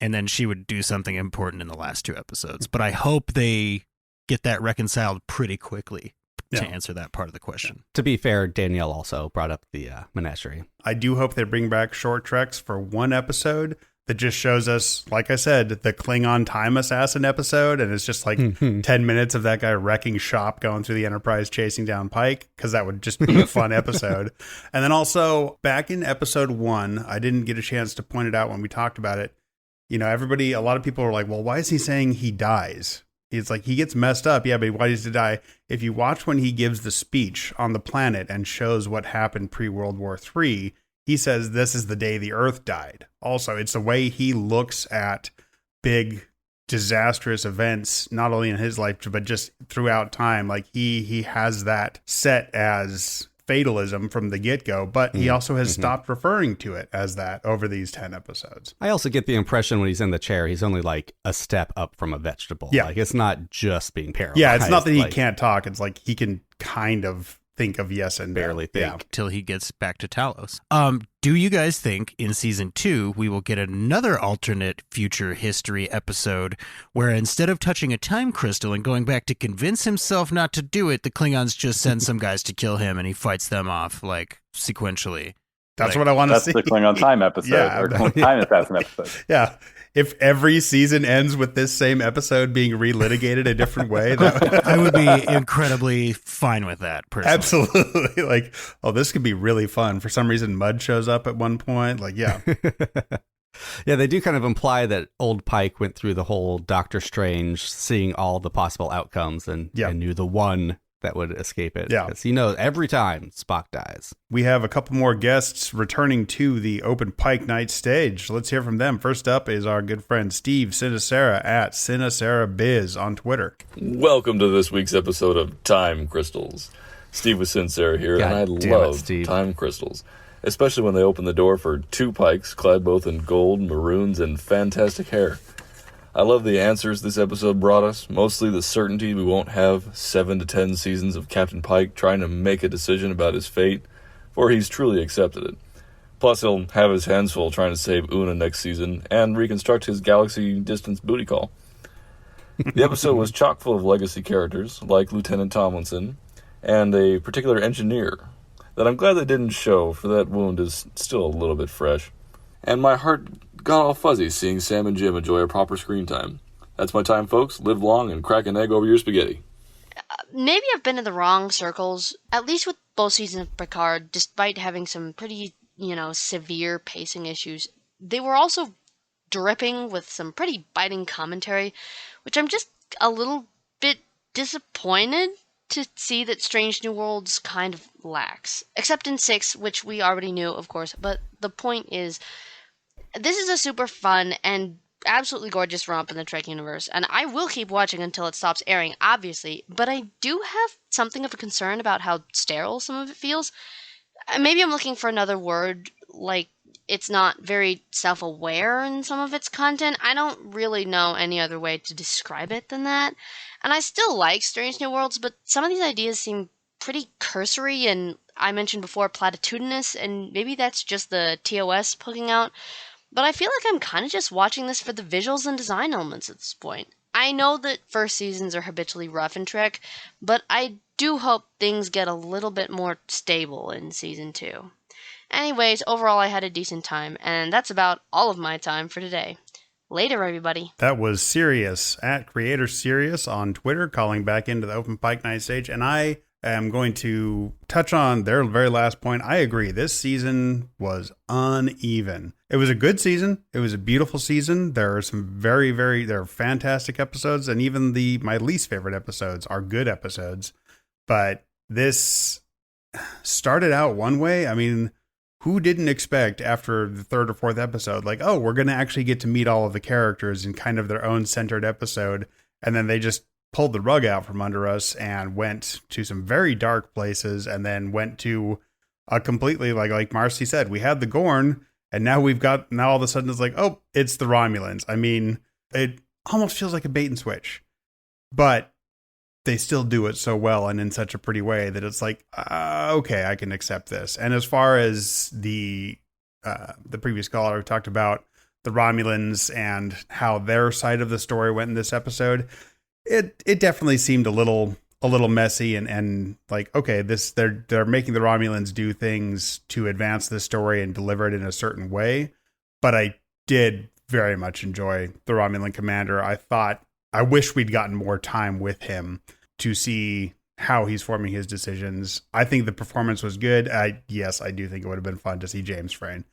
And then she would do something important in the last 2 episodes. But I hope they get that reconciled pretty quickly. to answer that part of the question. To be fair, Danielle also brought up the menagerie. I do hope they bring back short treks for one episode that just shows us, like I said, the Klingon time assassin episode. And it's just like 10 minutes of that guy wrecking shop going through the Enterprise chasing down Pike, because that would just be a fun episode. And then also back in episode 1, I didn't get a chance to point it out when we talked about it. You know, a lot of people are like, well, why is he saying he dies? It's like, he gets messed up. Yeah, but why does he die? If you watch when he gives the speech on the planet and shows what happened pre-World War III, he says this is the day the Earth died. Also, it's the way he looks at big, disastrous events, not only in his life, but just throughout time. Like, he has that set as fatalism from the get-go, but he also has stopped referring to it as that over these 10 episodes. I also get the impression when he's in the chair, he's only like a step up from a vegetable. Yeah. Like, it's not just being paralyzed. Yeah, it's not that he can't talk. It's like he can kind of think of yes and barely think till he gets back to Talos. Do you guys think in season 2 we will get another alternate future history episode where instead of touching a time crystal and going back to convince himself not to do it, the Klingons just send some guys to kill him and he fights them off like sequentially? That's what I want to see. That's the Klingon time episode, or time assassin episode. Yeah. If every season ends with this same episode being relitigated a different way, I would be incredibly fine with that, personally. Absolutely. Like, oh, this could be really fun. For some reason, Mud shows up at one point. Like, yeah. Yeah, they do kind of imply that old Pike went through the whole Doctor Strange, seeing all the possible outcomes and knew the one that would escape it. Yeah. Because he knows every time Spock dies. We have a couple more guests returning to the Open Pike Night Stage. Let's hear from them. First up is our good friend Steve Sinacera at CinaceraBiz on Twitter. Welcome to this week's episode of Time Crystals. Steve with Sincera here, and I love time crystals, especially when they open the door for 2 Pikes clad both in gold, maroons, and fantastic hair. I love the answers this episode brought us, mostly the certainty we won't have 7 to 10 seasons of Captain Pike trying to make a decision about his fate, for he's truly accepted it. Plus, he'll have his hands full trying to save Una next season and reconstruct his galaxy distance booty call. The episode was chock full of legacy characters, like Lieutenant Tomlinson, and a particular engineer that I'm glad they didn't show, for that wound is still a little bit fresh. And my heart got all fuzzy seeing Sam and Jim enjoy a proper screen time. That's my time, folks. Live long and crack an egg over your spaghetti. Maybe I've been in the wrong circles, at least with both seasons of Picard, despite having some pretty, severe pacing issues. They were also dripping with some pretty biting commentary, which I'm just a little bit disappointed to see that Strange New Worlds kind of lacks. Except in 6, which we already knew, of course, but the point is, this is a super fun and absolutely gorgeous romp in the Trek universe, and I will keep watching until it stops airing, obviously, but I do have something of a concern about how sterile some of it feels. Maybe I'm looking for another word, like it's not very self-aware in some of its content. I don't really know any other way to describe it than that, and I still like Strange New Worlds, but some of these ideas seem pretty cursory and, I mentioned before, platitudinous, and maybe that's just the TOS poking out. But I feel like I'm kind of just watching this for the visuals and design elements at this point. I know that first seasons are habitually rough in Trek, but I do hope things get a little bit more stable in season 2. Anyways, overall I had a decent time, and that's about all of my time for today. Later, everybody. That was Sirius at Creator Sirius on Twitter, calling back into the Open Pike Night Stage, and I am going to touch on their very last point. I agree. This season was uneven. It was a good season. It was a beautiful season. There are some there are fantastic episodes, and even my least favorite episodes are good episodes. But this started out one way. I mean, who didn't expect after the 3rd or 4th episode, like, oh, we're going to actually get to meet all of the characters in kind of their own centered episode. And then they just pulled the rug out from under us and went to some very dark places, and then went to a completely, like Marcy said, we had the Gorn, and now all of a sudden it's like, oh, it's the Romulans. I mean, it almost feels like a bait and switch, but they still do it so well and in such a pretty way that it's like, okay, I can accept this. And as far as the previous caller who talked about the Romulans and how their side of the story went in this episode, it definitely seemed a little a little messy and like, okay, they're making the Romulans do things to advance the story and deliver it in a certain way. But I did very much enjoy the Romulan commander. I wish we'd gotten more time with him to see how he's forming his decisions. I think the performance was good. Yes, I do think it would have been fun to see James Frain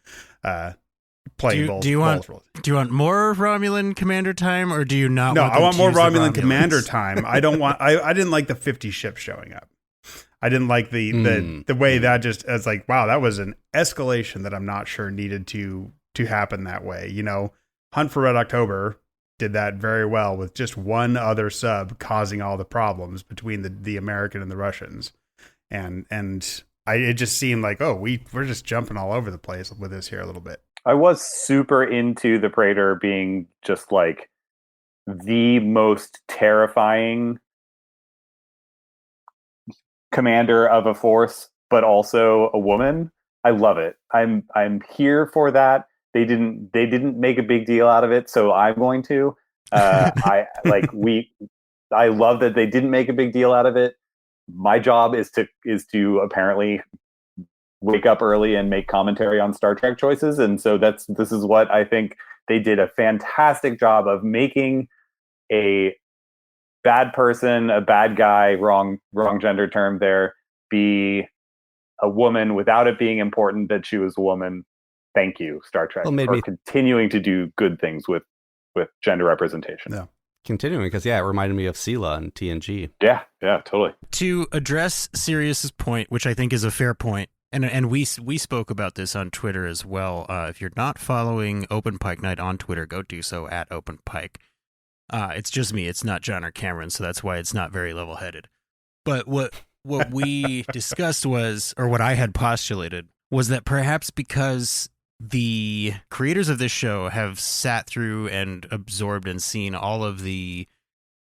playing both roles. Do you want more Romulan commander time, or do you not? No, want I want more Romulan Romulans? commander time. I don't want. I didn't like the 50 ships showing up. I didn't like the way that just as like, wow, that was an escalation that I'm not sure needed to happen that way. You know, Hunt for Red October did that very well with just one other sub causing all the problems between the American and the Russians, and it just seemed like, oh, we're just jumping all over the place with this here a little bit. I was super into the Praetor being just like the most terrifying commander of a force, but also a woman. I love it. I'm here for that. They didn't make a big deal out of it, so I'm going to. I love that they didn't make a big deal out of it. My job is to apparently wake up early and make commentary on Star Trek choices, and so this is what I think they did a fantastic job of making a bad person, a bad guy, wrong gender term there, be a woman without it being important that she was a woman. Thank you, Star Trek, for continuing to do good things with gender representation. Yeah. Continuing, because it reminded me of Sela and TNG. Yeah, totally. To address Sirius's point, which I think is a fair point, and we spoke about this on Twitter as well. If you're not following Open Pike Night on Twitter, go do so at Open Pike. It's just me. It's not John or Cameron, so that's why it's not very level-headed. But what we discussed was, or what I had postulated, was that perhaps because the creators of this show have sat through and absorbed and seen all of the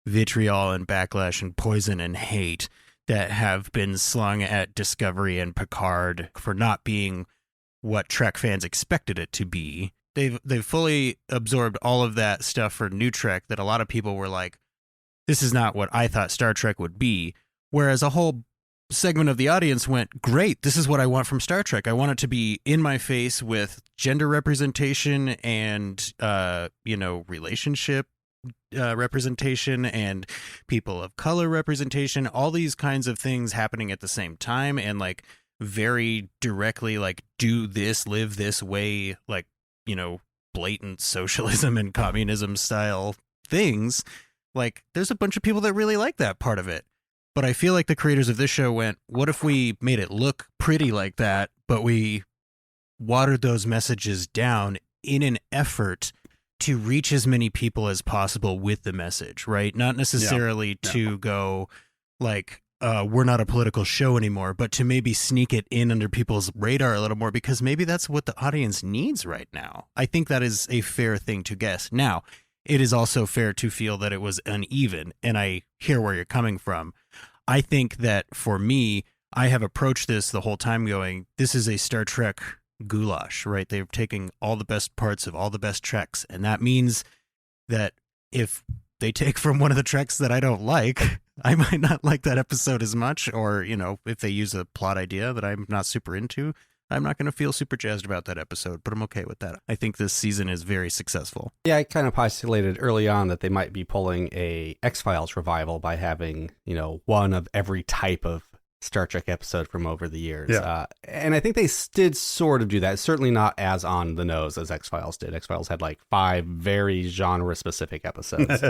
vitriol and backlash and poison and hate that have been slung at Discovery and Picard for not being what Trek fans expected it to be. They've fully absorbed all of that stuff for New Trek that a lot of people were like, this is not what I thought Star Trek would be. Whereas a whole segment of the audience went, great, this is what I want from Star Trek. I want it to be in my face with gender representation and relationship representation and people of color representation, all these kinds of things happening at the same time, and like very directly like do this, live this way, like, blatant socialism and communism style things. Like, there's a bunch of people that really like that part of it. But I feel like the creators of this show went, what if we made it look pretty like that, but we watered those messages down in an effort to reach as many people as possible with the message, right? Not necessarily to go like, we're not a political show anymore, but to maybe sneak it in under people's radar a little more, because maybe that's what the audience needs right now. I think that is a fair thing to guess. Now, it is also fair to feel that it was uneven, and I hear where you're coming from. I think that for me, I have approached this the whole time going, this is a Star Trek goulash, right? They're taking all the best parts of all the best Treks, and that means that if they take from one of the Treks that I don't like, I might not like that episode as much, or, if they use a plot idea that I'm not super into, I'm not going to feel super jazzed about that episode, but I'm okay with that. I think this season is very successful. Yeah, I kind of postulated early on that they might be pulling a X-Files revival by having, one of every type of Star Trek episode from over the years. Yeah. And I think they did sort of do that. Certainly not as on the nose as X-Files did. X-Files had like 5 very genre-specific episodes.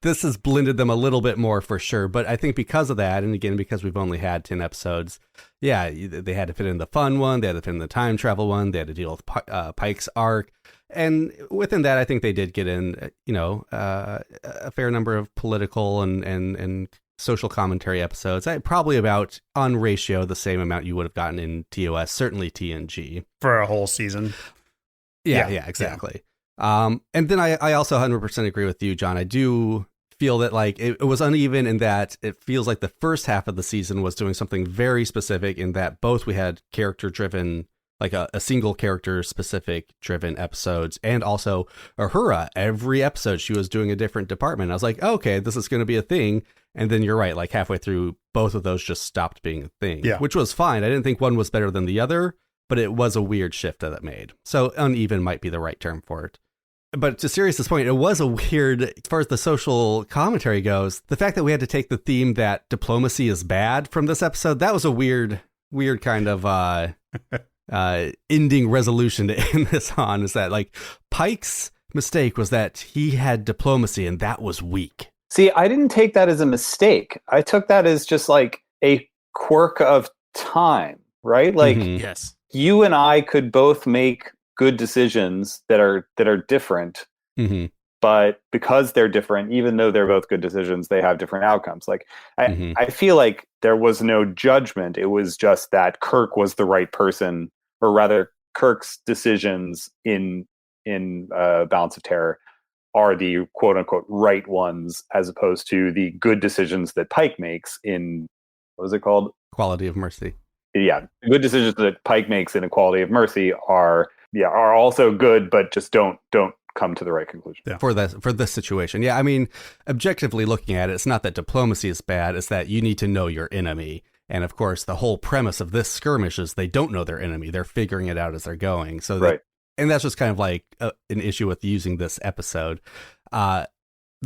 This has blended them a little bit more for sure. But I think because of that, and again, because we've only had 10 episodes, they had to fit in the fun one, they had to fit in the time travel one, they had to deal with Pike's arc. And within that, I think they did get in, a fair number of political and social commentary episodes. Probably about, on ratio, the same amount you would have gotten in TOS, certainly TNG. For a whole season. Yeah, exactly. Yeah. And then I also 100% agree with you, John. I do feel that like it was uneven in that it feels like the first half of the season was doing something very specific in that both we had character-driven like a single character specific driven episodes. And also Uhura, every episode she was doing a different department. I was like, okay, this is going to be a thing. And then you're right, like halfway through, both of those just stopped being a thing, which was fine. I didn't think one was better than the other, but it was a weird shift that it made. So uneven might be the right term for it. But to Sirius's point, it was a weird, as far as the social commentary goes, the fact that we had to take the theme that diplomacy is bad from this episode, that was a weird kind of ending resolution to end this on, is that like Pike's mistake was that he had diplomacy and that was weak. See, I didn't take that as a mistake. I took that as just like a quirk of time, right? Like, yes, you and I could both make good decisions that are different, but because they're different, even though they're both good decisions, they have different outcomes. Like, I feel like there was no judgment. It was just that Kirk was the right person, or rather, Kirk's decisions in Balance of Terror are the quote unquote right ones, as opposed to the good decisions that Pike makes in, what was it called? Quality of Mercy. Yeah. Good decisions that Pike makes in Equality of Mercy are also good, but just don't come to the right conclusion. Yeah. For this situation. Yeah. I mean, objectively looking at it, it's not that diplomacy is bad. It's that you need to know your enemy. And of course, the whole premise of this skirmish is they don't know their enemy. They're figuring it out as they're going. So and that's just kind of like an issue with using this episode. The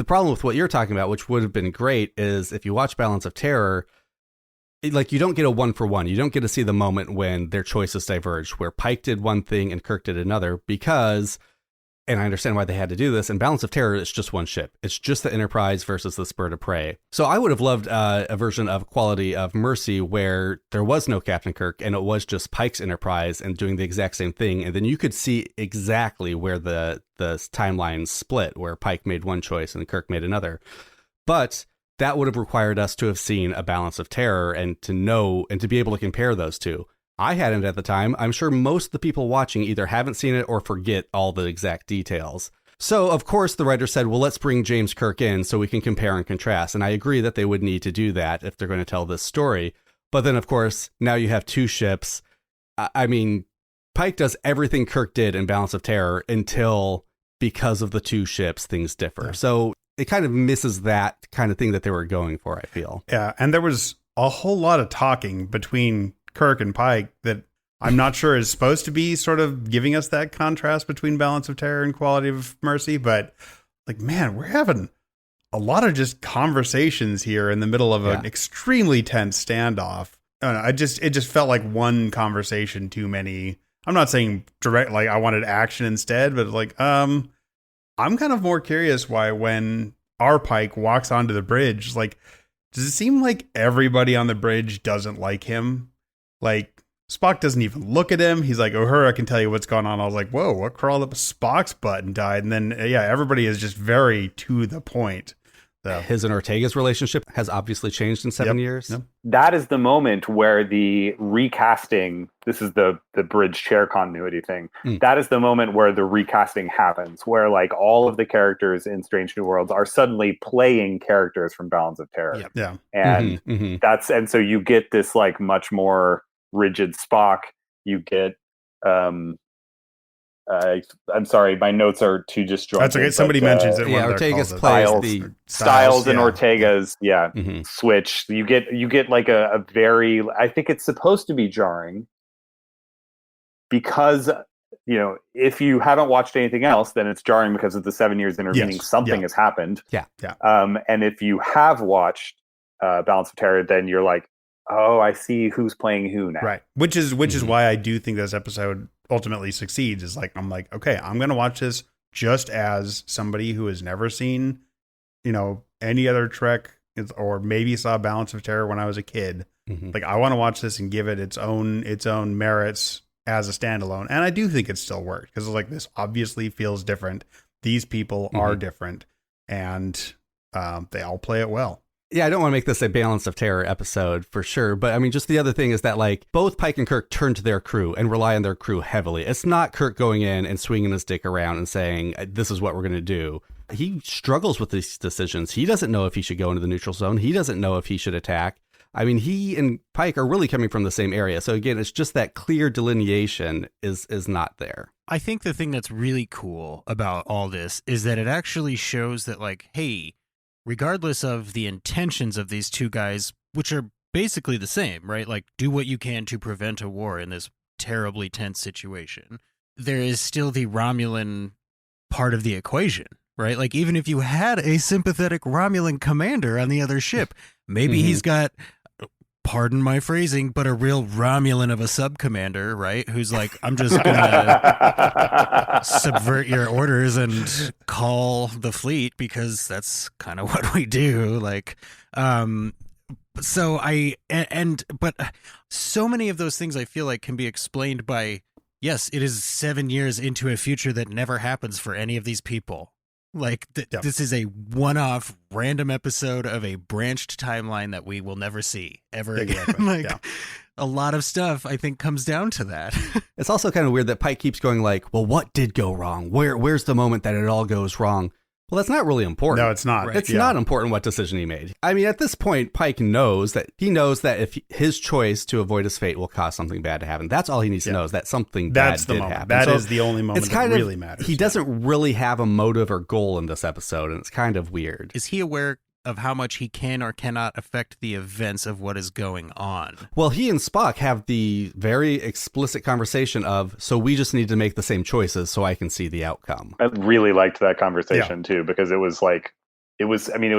problem with what you're talking about, which would have been great, is if you watch Balance of Terror, like you don't get a 1-for-1. You don't get to see the moment when their choices diverge, where Pike did one thing and Kirk did another, because, and I understand why they had to do this, in Balance of Terror, it's just one ship. It's just the Enterprise versus the Spur of Prey. So I would have loved a version of Quality of Mercy where there was no Captain Kirk and it was just Pike's Enterprise and doing the exact same thing. And then you could see exactly where the timeline split, where Pike made one choice and Kirk made another. But that would have required us to have seen a Balance of Terror and to know and to be able to compare those two. I hadn't at the time. I'm sure most of the people watching either haven't seen it or forget all the exact details. So, of course, the writer said, well, let's bring James Kirk in so we can compare and contrast. And I agree that they would need to do that if they're going to tell this story. But then, of course, now you have two ships. I mean, Pike does everything Kirk did in Balance of Terror until, because of the two ships, things differ. Yeah. So it kind of misses that kind of thing that they were going for, I feel. Yeah, and there was a whole lot of talking between Kirk and Pike that I'm not sure is supposed to be sort of giving us that contrast between Balance of Terror and Quality of Mercy, but like, man, we're having a lot of just conversations here in the middle of an extremely tense standoff. I don't know, it just felt like one conversation too many. I'm not saying direct, like I wanted action instead, but like, I'm kind of more curious why when our Pike walks onto the bridge, like, does it seem like everybody on the bridge doesn't like him? Like, Spock doesn't even look at him. He's like, Uhura can tell you what's going on. I was like, whoa, what crawled up Spock's butt and died? And then, everybody is just very to the point. So. His and Ortega's relationship has obviously changed in 7 years. Yep. That is the moment where the recasting, this is the bridge chair continuity thing. That is the moment where the recasting happens, where like all of the characters in Strange New Worlds are suddenly playing characters from Balance of Terror. Yep. Yeah. And and so you get this like much more rigid Spock. You get, I'm sorry, my notes are too disjointed. That's okay. Somebody mentions it. Yeah, Ortega's plays Styles and Ortega's switch. You get like a very, I think it's supposed to be jarring because, you know, if you haven't watched anything else, then it's jarring because of the 7 years intervening. Something has happened. Yeah. And if you have watched Balance of Terror, then you're like, oh, I see who's playing who now. Right. Which is why I do think this episode ultimately succeeds, is like, I'm like, okay, I'm going to watch this just as somebody who has never seen, you know, any other Trek or maybe saw Balance of Terror when I was a kid. Like, I want to watch this and give it its own merits as a standalone. And I do think it still works because it's like, this obviously feels different. These people are different and they all play it well. Yeah, I don't want to make this a Balance of Terror episode for sure. But I mean, just the other thing is that like both Pike and Kirk turn to their crew and rely on their crew heavily. It's not Kirk going in and swinging his dick around and saying, this is what we're going to do. He struggles with these decisions. He doesn't know if he should go into the neutral zone. He doesn't know if he should attack. I mean, he and Pike are really coming from the same area. So again, it's just that clear delineation is not there. I think the thing that's really cool about all this is that it actually shows that, like, hey, regardless of the intentions of these two guys, which are basically the same, right? Like, do what you can to prevent a war in this terribly tense situation. There is still the Romulan part of the equation, right? Like, even if you had a sympathetic Romulan commander on the other ship, maybe he's got, pardon my phrasing, but a real Romulan of a sub-commander, right? Who's like, I'm just going to subvert your orders and call the fleet because that's kind of what we do. Like, but so many of those things I feel like can be explained by, yes, it is 7 years into a future that never happens for any of these people. Like, this is a one-off random episode of a branched timeline that we will never see ever again. A lot of stuff, I think, comes down to that. It's also kind of weird that Pike keeps going like, well, what did go wrong? Where's the moment that it all goes wrong? Well, that's not really important. No, it's not. Right. It's not important what decision he made. I mean, at this point, Pike knows that if his choice to avoid his fate will cause something bad to happen. That's all he needs to know, is that something bad did happen. That is the only moment that really matters. He doesn't really have a motive or goal in this episode, and it's kind of weird. Is he aware of how much he can or cannot affect the events of what is going on? Well, he and Spock have the very explicit conversation of, so we just need to make the same choices so I can see the outcome. I really liked that conversation too, because it was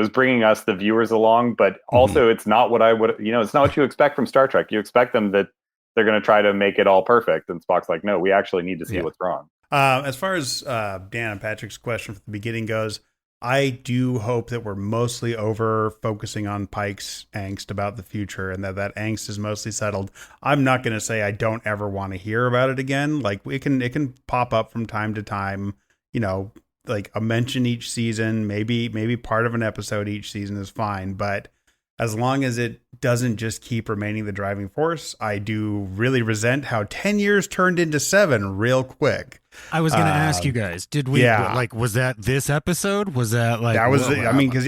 bringing us, the viewers, along, but also it's not what I would, it's not what you expect from Star Trek. You expect them that they're going to try to make it all perfect. And Spock's like, no, we actually need to see what's wrong. As far as Dan and Patrick's question from the beginning goes, I do hope that we're mostly over focusing on Pike's angst about the future, and that angst is mostly settled. I'm not going to say I don't ever want to hear about it again. Like, it can pop up from time to time, like a mention each season, maybe part of an episode each season is fine. But as long as it doesn't just keep remaining the driving force, I do really resent how 10 years turned into 7 real quick. I was going to ask you guys, did we, was that this episode? Was that like, that was, because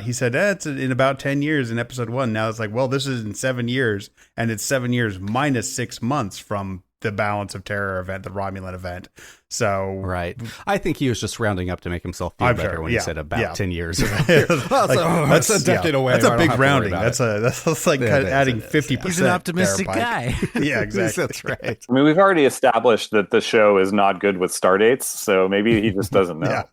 he said, it's in about 10 years in episode 1. Now it's like, well, this is in 7 years, and it's 7 years minus 6 months from the Balance of Terror event, the Romulan event. So, right. I think he was just rounding up to make himself feel better when he said about 10 years. That's a decade away. That's a big rounding. That's like adding 50%. He's an optimistic guy. Yeah, exactly. That's right. I mean, we've already established that the show is not good with star dates, so maybe he just doesn't know.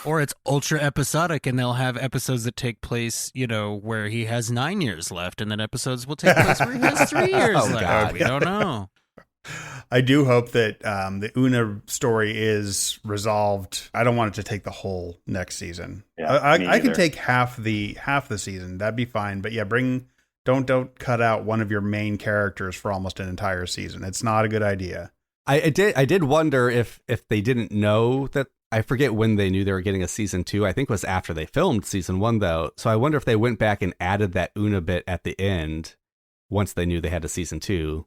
Or it's ultra episodic, and they'll have episodes that take place, where he has 9 years left, and then episodes will take place where he has 3 years left. We don't know. I do hope that the Una story is resolved. I don't want it to take the whole next season. Yeah, I can take half the season. That'd be fine. But don't cut out one of your main characters for almost an entire season. It's not a good idea. I did wonder if they didn't know that. I forget when they knew they were getting a season 2. I think it was after they filmed season 1, though. So I wonder if they went back and added that Una bit at the end once they knew they had a season 2.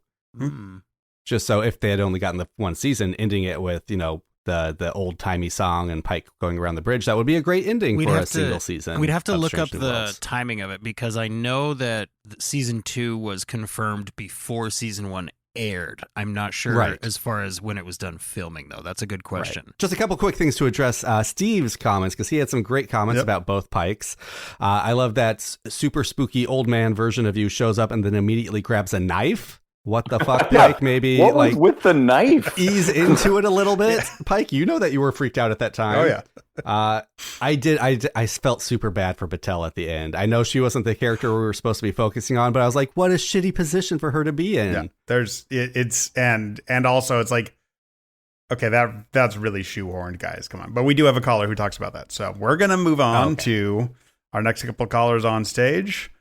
Just so if they had only gotten the one season, ending it with, the old-timey song and Pike going around the bridge, that would be a great ending for a single season. We'd have to look up the timing of it, because I know that season 2 was confirmed before season 1 aired. I'm not sure as far as when it was done filming, though. That's a good question. Right. Just a couple quick things to address Steve's comments, because he had some great comments about both Pikes. I love that super spooky old man version of you shows up and then immediately grabs a knife. What the fuck, Pike? Maybe what was with the knife? Ease into it a little bit. Pike, you know that you were freaked out at that time. Oh yeah. I felt super bad for Battelle at the end. I know she wasn't the character we were supposed to be focusing on, but I was like, what a shitty position for her to be in. Yeah. And also it's like, okay, that's really shoehorned, guys. Come on. But we do have a caller who talks about that. So we're gonna move on to our next couple of callers on stage.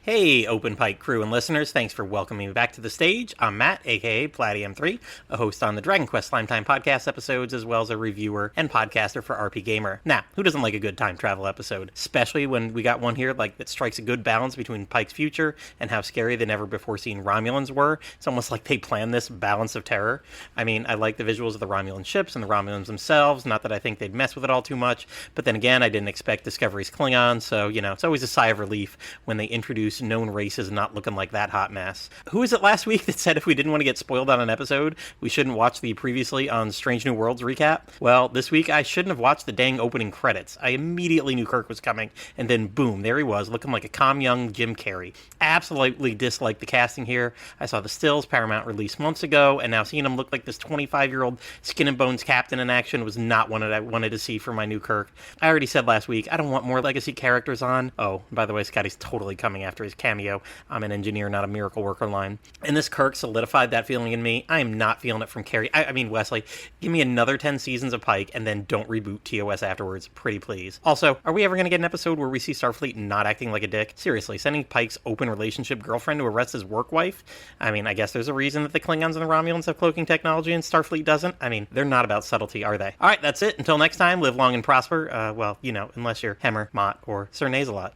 Hey, Open Pike crew and listeners, thanks for welcoming me back to the stage. I'm Matt, aka Platium3, a host on the Dragon Quest Slime Time podcast episodes, as well as a reviewer and podcaster for RP Gamer. Now, who doesn't like a good time travel episode? Especially when we got one here that strikes a good balance between Pike's future and how scary the never-before-seen Romulans were. It's almost like they planned this balance of terror. I mean, I like the visuals of the Romulan ships and the Romulans themselves, not that I think they'd mess with it all too much, but then again, I didn't expect Discovery's Klingon, so, it's always a sigh of relief when they introduce known races not looking like that hot mess. Who was it last week that said if we didn't want to get spoiled on an episode, we shouldn't watch the previously on Strange New Worlds recap? Well, this week I shouldn't have watched the dang opening credits. I immediately knew Kirk was coming, and then boom, there he was, looking like a calm young Jim Carrey. Absolutely disliked the casting here. I saw the stills Paramount released months ago, and now seeing him look like this 25-year-old skin and bones captain in action was not one that I wanted to see for my new Kirk. I already said last week, I don't want more legacy characters on. Oh, by the way, Scotty's totally coming after his cameo. I'm an engineer, not a miracle worker line. And this Kirk solidified that feeling in me. I am not feeling it from Carrie. I mean, Wesley, give me another 10 seasons of Pike and then don't reboot TOS afterwards. Pretty please. Also, are we ever going to get an episode where we see Starfleet not acting like a dick? Seriously, sending Pike's open relationship girlfriend to arrest his work wife? I mean, I guess there's a reason that the Klingons and the Romulans have cloaking technology and Starfleet doesn't. I mean, they're not about subtlety, are they? All right, that's it. Until next time, live long and prosper. Unless you're Hemmer, Mott, or Sir Nasalot.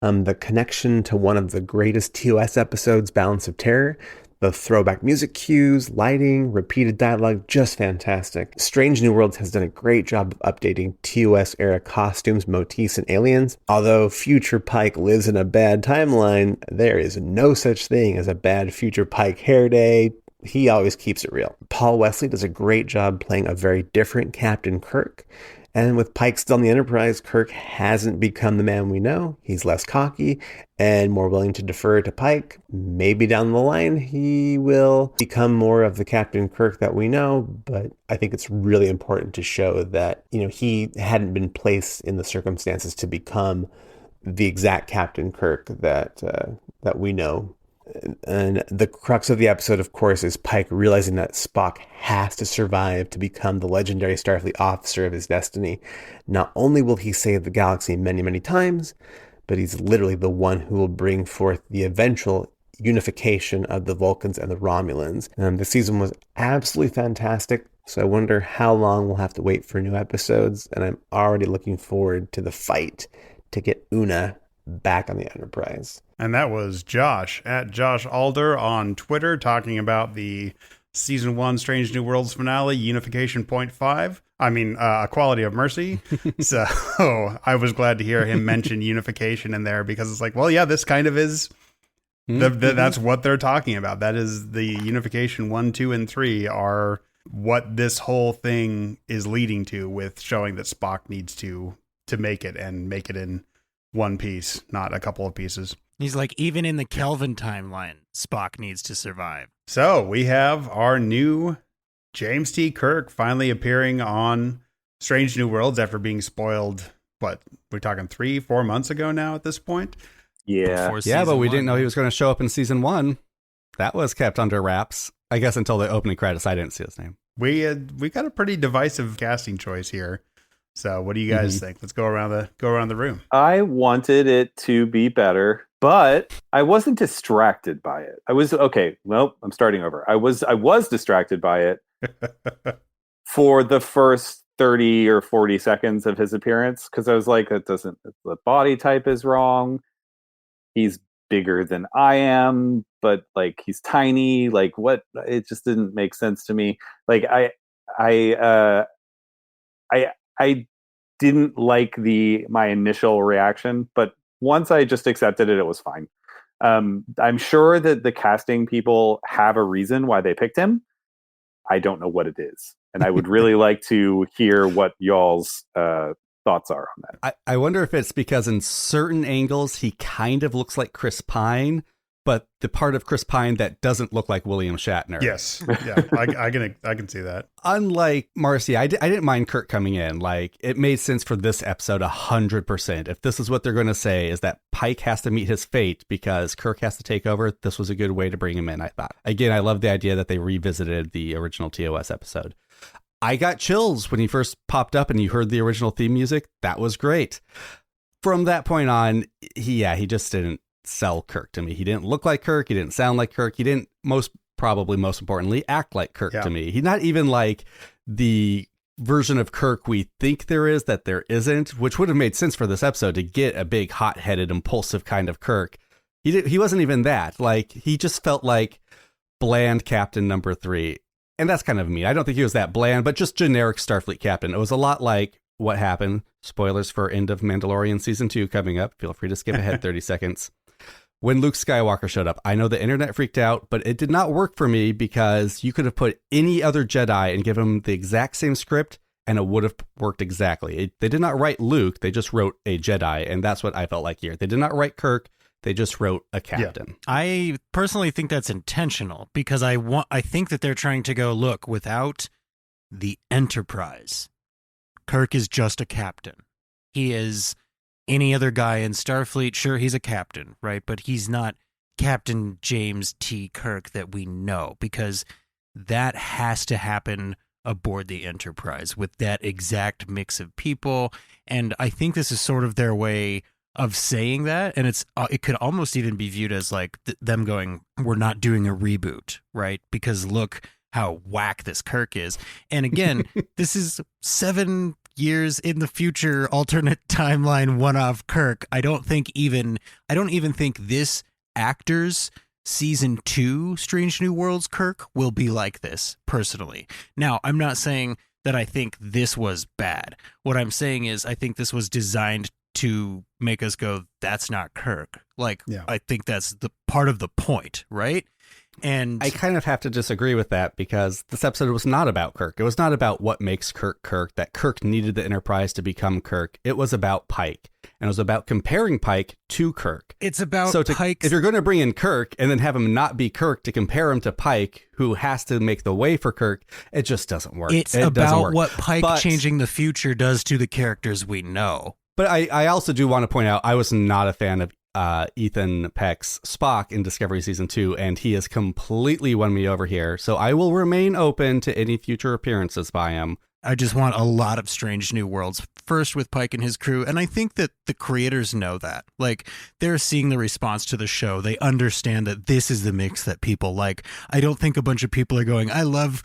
The connection to one of the greatest TOS episodes, Balance of Terror, the throwback music cues, lighting, repeated dialogue, just fantastic. Strange New Worlds has done a great job of updating TOS-era costumes, motifs, and aliens. Although future Pike lives in a bad timeline, there is no such thing as a bad future Pike hair day. He always keeps it real. Paul Wesley does a great job playing a very different Captain Kirk. And with Pike still on the Enterprise, Kirk hasn't become the man we know. He's less cocky and more willing to defer to Pike. Maybe down the line, he will become more of the Captain Kirk that we know. But I think it's really important to show that, he hadn't been placed in the circumstances to become the exact Captain Kirk that we know. And the crux of the episode, of course, is Pike realizing that Spock has to survive to become the legendary Starfleet officer of his destiny. Not only will he save the galaxy many, many times, but he's literally the one who will bring forth the eventual unification of the Vulcans and the Romulans. The season was absolutely fantastic, so I wonder how long we'll have to wait for new episodes, and I'm already looking forward to the fight to get Una back on the Enterprise. And that was Josh at Josh Alder on Twitter talking about the Season 1 Strange New Worlds finale, Unification Point 5. Equality of Mercy. So I was glad to hear him mention unification in there because it's like, well, yeah, this kind of is, that's what they're talking about. That is the Unification 1, 2, and 3 are what this whole thing is leading to, with showing that Spock needs to make it and make it in one piece, not a couple of pieces. He's like, even in the Kelvin timeline, Spock needs to survive. So we have our new James T. Kirk finally appearing on Strange New Worlds after being spoiled, we're talking 3-4 months ago now at this point? Yeah. Yeah, but we didn't know he was going to show up in season 1. That was kept under wraps, I guess, until the opening credits. I didn't see his name. We got a pretty divisive casting choice here. So what do you guys think? Let's go around the room. I wanted it to be better, but I wasn't distracted by it. I'm starting over. I was distracted by it for the first 30 or 40 seconds of his appearance, because I was like, the body type is wrong. He's bigger than I am, but he's tiny. What? It just didn't make sense to me. I didn't like my initial reaction, but once I just accepted it, it was fine. I'm sure that the casting people have a reason why they picked him. I don't know what it is. And I would really like to hear what y'all's thoughts are on that. I wonder if it's because in certain angles, he kind of looks like Chris Pine, but the part of Chris Pine that doesn't look like William Shatner. Yes. Yeah. I can see that. Unlike Marcy, I didn't mind Kirk coming in. It made sense for this episode 100%. If this is what they're going to say, is that Pike has to meet his fate because Kirk has to take over, this was a good way to bring him in, I thought. Again, I love the idea that they revisited the original TOS episode. I got chills when he first popped up and you heard the original theme music. That was great. From that point on, he just didn't sell Kirk to me. He didn't look like Kirk. He didn't sound like Kirk. He didn't, most importantly, act like Kirk to me. He's not even like the version of Kirk we think there is that there isn't, which would have made sense for this episode to get a big, hot-headed, impulsive kind of Kirk. He wasn't even that. Like, he just felt like bland Captain Number 3. And that's kind of mean. I don't think he was that bland, but just generic Starfleet captain. It was a lot like what happened. Spoilers for end of Mandalorian Season 2 coming up. Feel free to skip ahead 30 seconds. When Luke Skywalker showed up, I know the internet freaked out, but it did not work for me because you could have put any other Jedi and give him the exact same script and it would have worked exactly. They did not write Luke. They just wrote a Jedi. And that's what I felt like here. They did not write Kirk. They just wrote a captain. Yeah. I personally think that's intentional because I think that they're trying to go, look, without the Enterprise, Kirk is just a captain. He is any other guy in Starfleet. Sure, he's a captain, right? But he's not Captain James T. Kirk that we know, because that has to happen aboard the Enterprise with that exact mix of people. And I think this is sort of their way of saying that, and it could almost even be viewed as like them going, we're not doing a reboot, right? Because look how whack this Kirk is. And again, this is 7 years in the future, alternate timeline, one-off Kirk. I don't even think this actor's Season 2 Strange New Worlds Kirk will be like this, personally. Now, I'm not saying that I think this was bad. What I'm saying is I think this was designed to make us go, that's not Kirk. Like, I think that's the part of the point, right? And I kind of have to disagree with that because this episode was not about Kirk. It was not about what makes Kirk Kirk, that Kirk needed the Enterprise to become Kirk. It was about Pike. And it was about comparing Pike to Kirk. It's about Pike. If you're going to bring in Kirk and then have him not be Kirk to compare him to Pike, who has to make the way for Kirk, it just doesn't work. It's about what Pike changing the future does to the characters we know. But I also do want to point out, I was not a fan of Ethan Peck's Spock in Discovery Season 2, and he has completely won me over here. So I will remain open to any future appearances by him. I just want a lot of Strange New Worlds, first with Pike and his crew. And I think that the creators know that. Like, they're seeing the response to the show. They understand that this is the mix that people like. I don't think a bunch of people are going, I love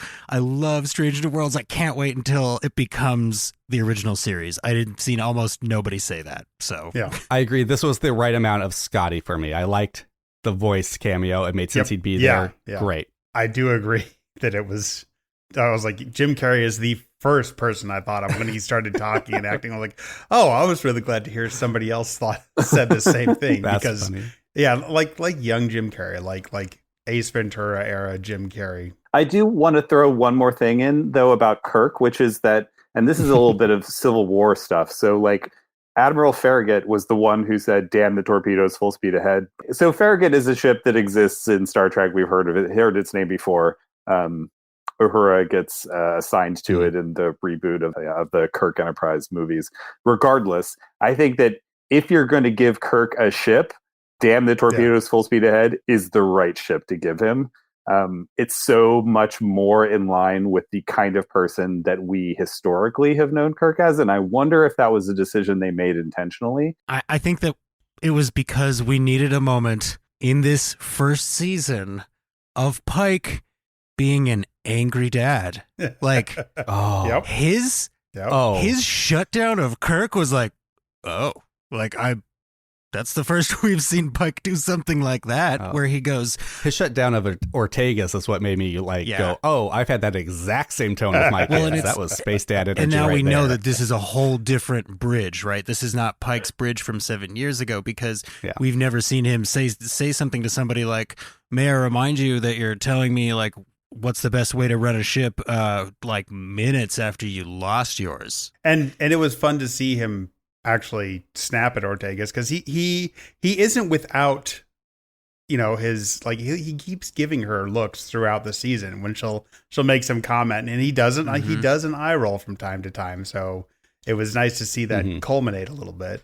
Strange New Worlds. I can't wait until it becomes the original series. I didn't see almost nobody say that. So yeah, I agree. This was the right amount of Scotty for me. I liked the voice cameo. It made sense he'd be there. Yeah. Great. I do agree that I was like, Jim Carrey is the first person I thought of when he started talking and acting. I'm like, oh, I was really glad to hear somebody else said the same thing. Because funny. Yeah, like young Jim Carrey, like Ace Ventura era Jim Carrey. I do want to throw one more thing in though about Kirk, which is that, and this is a little bit of Civil War stuff. So like Admiral Farragut was the one who said, damn the torpedoes, full speed ahead. So Farragut is a ship that exists in Star Trek. We've heard of it, heard its name before. Uhura gets assigned to it in the reboot of the Kirk Enterprise movies. Regardless, I think that if you're going to give Kirk a ship, damn the torpedoes, full speed ahead is the right ship to give him. It's so much more in line with the kind of person that we historically have known Kirk as. And I wonder if that was a decision they made intentionally. I think that it was because we needed a moment in this first season of Pike being an angry dad. Like, his shutdown of Kirk was like, that's the first we've seen Pike do something like that, where he goes... His shutdown of Ortegas is what made me go, oh, I've had that exact same tone with my kids. That was Space Dad energy. And now we know there. that this is a whole different bridge, right? This is not Pike's bridge from 7 years ago, because we've never seen him say something to somebody like, may I remind you that you're telling me, like, what's the best way to run a ship, like minutes after you lost yours. And it was fun to see him actually snap at Ortegas, because he isn't without, his, like, he keeps giving her looks throughout the season when she'll make some comment, and he doesn't he does an eye roll from time to time. So it was nice to see that culminate a little bit.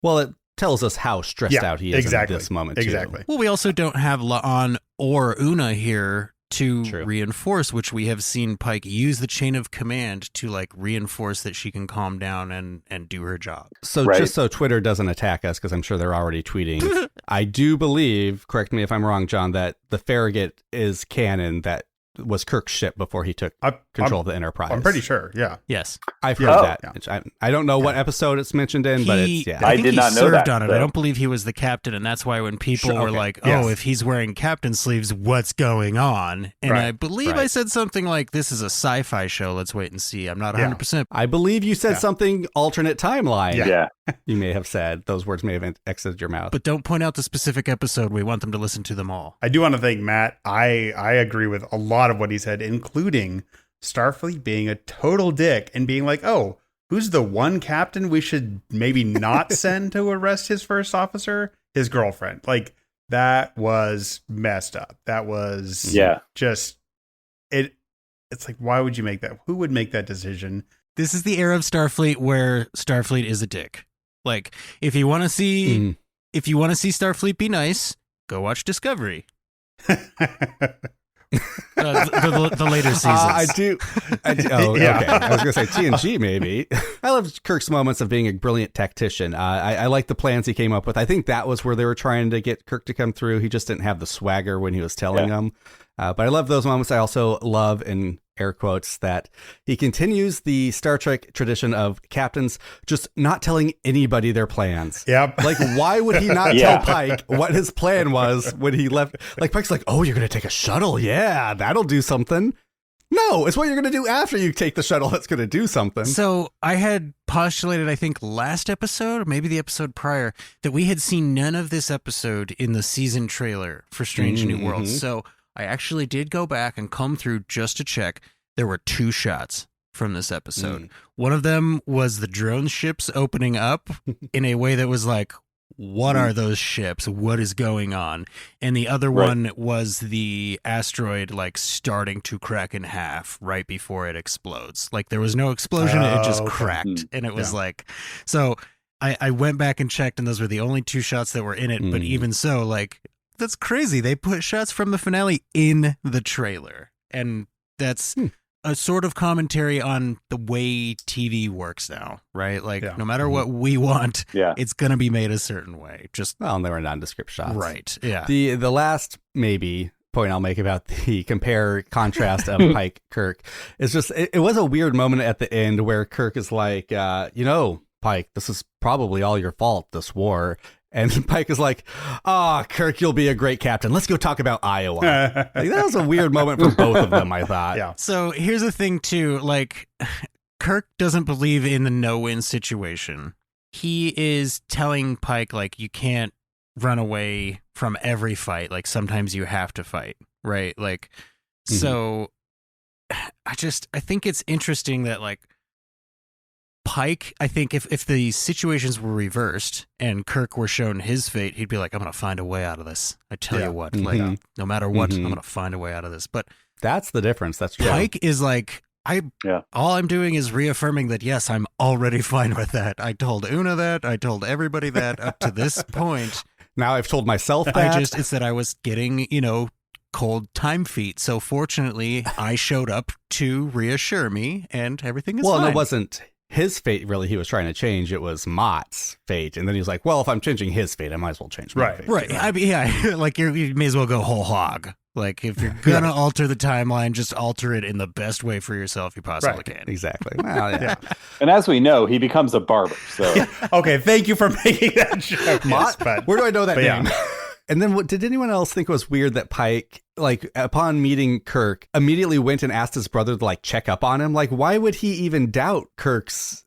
Well, it tells us how stressed out he is at this moment too. Well, we also don't have La'an or Una here to reinforce, which we have seen Pike use the chain of command to like reinforce that she can calm down and do her job. So just so Twitter doesn't attack us, because I'm sure they're already tweeting, I do believe, correct me if I'm wrong, John, that the Farragut is canon, that was Kirk's ship before he took control of the Enterprise. I'm pretty sure, yeah. Yes. I've heard that. Yeah. I don't know what episode it's mentioned in, but it's, I did not know that. On it. I don't believe he was the captain, and that's why when people were like, if he's wearing captain sleeves, what's going on? And I believe I said something like, this is a sci-fi show, let's wait and see. I'm not 100%. I believe you said something alternate timeline. Yeah. You may have said, those words may have exited your mouth. But don't point out the specific episode. We want them to listen to them all. I do want to thank Matt. I agree with a lot of what he said, including Starfleet being a total dick and being like, oh, who's the one captain we should maybe not send to arrest his first officer? His girlfriend. Like, that was messed up. That was just it's like, why would you make that? Who would make that decision? This is the era of Starfleet where Starfleet is a dick. Like, if you want to see Starfleet be nice, go watch Discovery. The later seasons. I do. Oh, okay. I was going to say TNG, maybe. I love Kirk's moments of being a brilliant tactician. I like the plans he came up with. I think that was where they were trying to get Kirk to come through. He just didn't have the swagger when he was telling them. But I love those moments. I also love, in air quotes, that he continues the Star Trek tradition of captains just not telling anybody their plans. Yep. Like, why would he not tell Pike what his plan was when he left? Like, Pike's like, oh, you're going to take a shuttle? Yeah, that'll do something. No, it's what you're going to do after you take the shuttle that's going to do something. So I had postulated, I think, last episode, or maybe the episode prior, that we had seen none of this episode in the season trailer for Strange New Worlds. So I actually did go back and comb through just to check. There were 2 shots from this episode. One of them was the drone ships opening up in a way that was like, what are those ships? What is going on? And the other one was the asteroid like starting to crack in half right before it explodes. Like, there was no explosion. It just cracked. And it was like, so I went back and checked, and those were the only 2 shots that were in it. But even so, like, that's crazy. They put shots from the finale in the trailer. And that's a sort of commentary on the way TV works now, right? Like, no matter what we want, it's going to be made a certain way. Just, well, they were nondescript shots. Right. Yeah. The last maybe point I'll make about the contrast of Pike Kirk is just, it was a weird moment at the end where Kirk is like, Pike, this is probably all your fault, this war. And Pike is like, Kirk, you'll be a great captain. Let's go talk about Iowa. Like, that was a weird moment for both of them, I thought. Yeah. So here's the thing, too. Like, Kirk doesn't believe in the no-win situation. He is telling Pike, like, you can't run away from every fight. Like, sometimes you have to fight, right? Like, so I think it's interesting that, like, Pike, I think if the situations were reversed and Kirk were shown his fate, he'd be like, I'm going to find a way out of this. I tell you what, like, no matter what, I'm going to find a way out of this. But that's the difference. That's true. Pike is like, all I'm doing is reaffirming that, yes, I'm already fine with that. I told Una that. I told everybody that up to this point. Now I've told myself that. It's that I was getting, cold time feet. So fortunately, I showed up to reassure me, and everything is fine. Well, it wasn't his fate, really, he was trying to change. It was Mott's fate. And then he was like, well, if I'm changing his fate, I might as well change my fate. Right. I mean, like, you may as well go whole hog. Like, if you're going to alter the timeline, just alter it in the best way for yourself you possibly can. Exactly. Well, yeah. And as we know, he becomes a barber. So okay, thank you for making that joke. Mott? Where do I know that name? And then did anyone else think it was weird that Pike, like, upon meeting Kirk, immediately went and asked his brother to, like, check up on him? Like, why would he even doubt Kirk's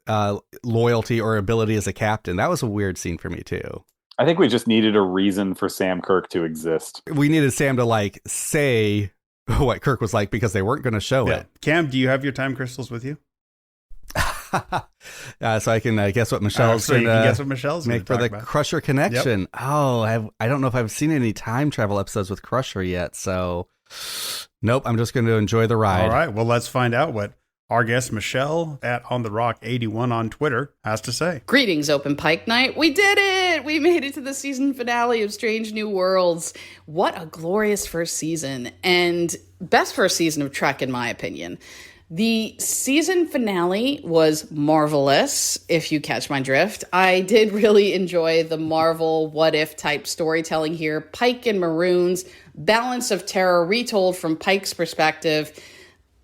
loyalty or ability as a captain? That was a weird scene for me, too. I think we just needed a reason for Sam Kirk to exist. We needed Sam to, like, say what Kirk was like because they weren't going to show it. Cam, do you have your time crystals with you? So I can guess what Michelle's going to guess what Michelle's make for the about. Crusher connection. Yep. Oh, I don't know if I've seen any time travel episodes with Crusher yet. So, nope, I'm just going to enjoy the ride. All right, well, let's find out what our guest Michelle at On The Rock 81 on Twitter has to say. Greetings, Open Pike Night. We did it! it. We made it to the season finale of Strange New Worlds. What a glorious first season, and best first season of Trek, in my opinion. The season finale was marvelous, if you catch my drift. I did really enjoy the Marvel what-if type storytelling here. Pike and Maroon's balance of terror retold from Pike's perspective,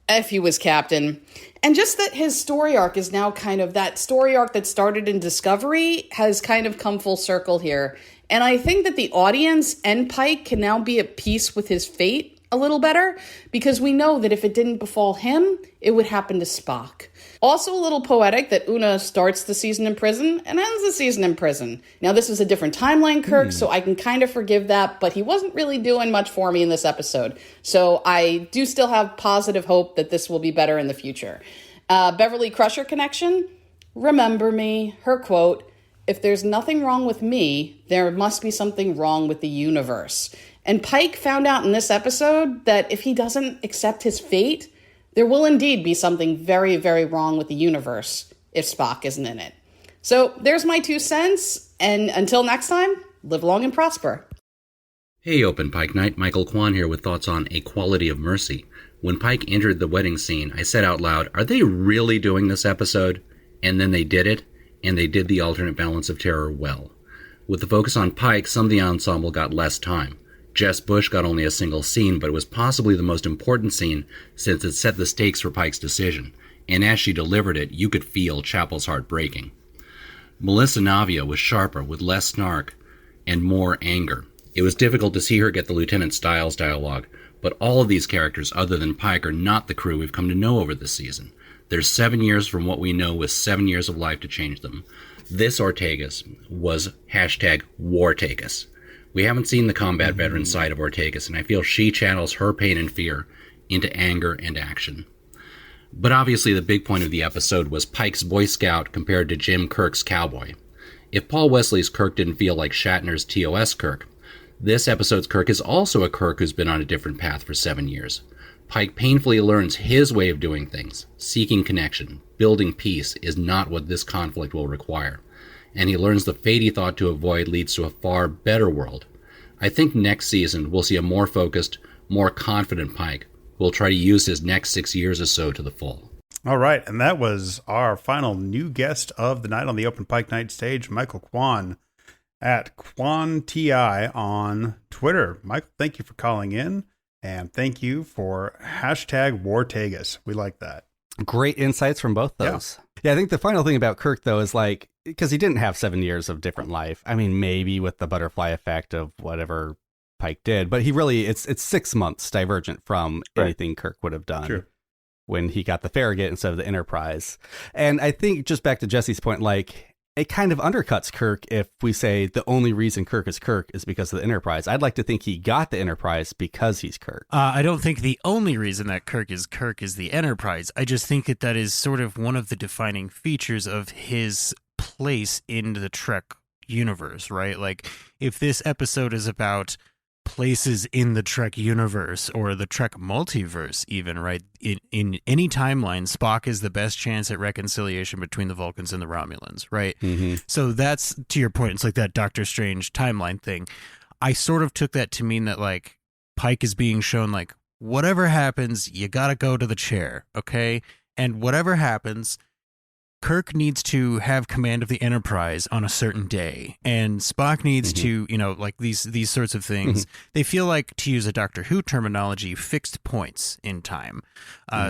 if he was captain. And just that his story arc is now kind of that story arc that started in Discovery has kind of come full circle here. And I think that the audience and Pike can now be at peace with his fate a little better, because we know that if it didn't befall him, it would happen to Spock. Also a little poetic that Una starts the season in prison and ends the season in prison. Now, this was a different timeline, Kirk, so I can kind of forgive that, but he wasn't really doing much for me in this episode. So I do still have positive hope that this will be better in the future. Beverly Crusher connection, remember me, her quote, "If there's nothing wrong with me, there must be something wrong with the universe." And Pike found out in this episode that if he doesn't accept his fate, there will indeed be something very, very wrong with the universe if Spock isn't in it. So there's my 2 cents, and until next time, live long and prosper. Hey, Open Pike Night, Michael Kwan here with thoughts on A Quality of Mercy. When Pike entered the wedding scene, I said out loud, are they really doing this episode? And then they did it, and they did the alternate balance of terror well. With the focus on Pike, some of the ensemble got less time. Jess Bush got only a single scene, but it was possibly the most important scene since it set the stakes for Pike's decision, and as she delivered it, you could feel Chapel's heart breaking. Melissa Navia was sharper, with less snark and more anger. It was difficult to see her get the Lieutenant Styles dialogue, but all of these characters other than Pike are not the crew we've come to know over this season. There's 7 years from what we know with 7 years of life to change them. This Ortegas was #WarTagus. We haven't seen the combat veteran side of Ortegas, and I feel she channels her pain and fear into anger and action. But obviously the big point of the episode was Pike's Boy Scout compared to Jim Kirk's Cowboy. If Paul Wesley's Kirk didn't feel like Shatner's TOS Kirk, this episode's Kirk is also a Kirk who's been on a different path for 7 years. Pike painfully learns his way of doing things. Seeking connection, building peace is not what this conflict will require. And he learns the fate he thought to avoid leads to a far better world. I think next season we'll see a more focused, more confident Pike who will try to use his next 6 years or so to the full. All right, and that was our final new guest of the night on the Open Pike Night Stage, Michael Kwan at QuanTI on Twitter. Michael, thank you for calling in, and thank you for #WarTagus. We like that. Great insights from both those. Yeah, I think the final thing about Kirk, though, is like, because he didn't have 7 years of different life. I mean, maybe with the butterfly effect of whatever Pike did, but he really, it's 6 months divergent from anything Kirk would have done when he got the Farragut instead of the Enterprise. And I think, just back to Jesse's point, like, it kind of undercuts Kirk if we say the only reason Kirk is because of the Enterprise. I'd like to think he got the Enterprise because he's Kirk. I don't think the only reason that Kirk is the Enterprise. I just think that is sort of one of the defining features of his place in the Trek universe, right? Like, if this episode is about places in the Trek universe or the Trek multiverse even, right? In any timeline, Spock is the best chance at reconciliation between the Vulcans and the Romulans, right? Mm-hmm. So that's, to your point, it's like that Doctor Strange timeline thing. I sort of took that to mean that, like, Pike is being shown, like, whatever happens, you gotta go to the chair, okay? And whatever happens, Kirk needs to have command of the Enterprise on a certain day, and Spock needs to, like these sorts of things. They feel like, to use a Doctor Who terminology, fixed points in time.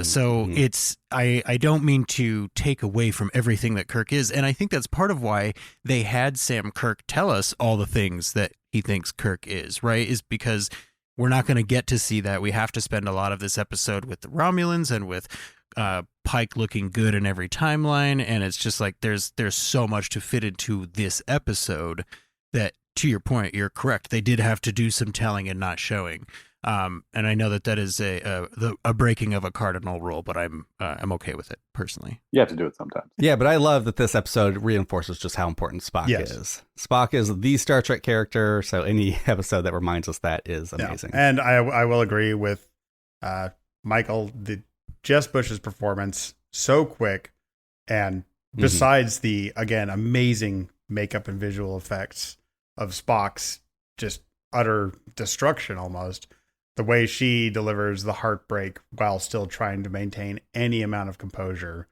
So it's, I don't mean to take away from everything that Kirk is, and I think that's part of why they had Sam Kirk tell us all the things that he thinks Kirk is, right? Is because we're not going to get to see that. We have to spend a lot of this episode with the Romulans and with Pike looking good in every timeline, and it's just like there's so much to fit into this episode that, to your point, you're correct. They did have to do some telling and not showing. And I know that is a breaking of a cardinal rule, but I'm okay with it personally. You have to do it sometimes. Yeah, but I love that this episode reinforces just how important Spock is. Spock is the Star Trek character, so any episode that reminds us that is amazing. Yeah. And I will agree with Michael. Jess Bush's performance, so quick, and besides the, again, amazing makeup and visual effects of Spock's just utter destruction almost. The way she delivers the heartbreak while still trying to maintain any amount of composure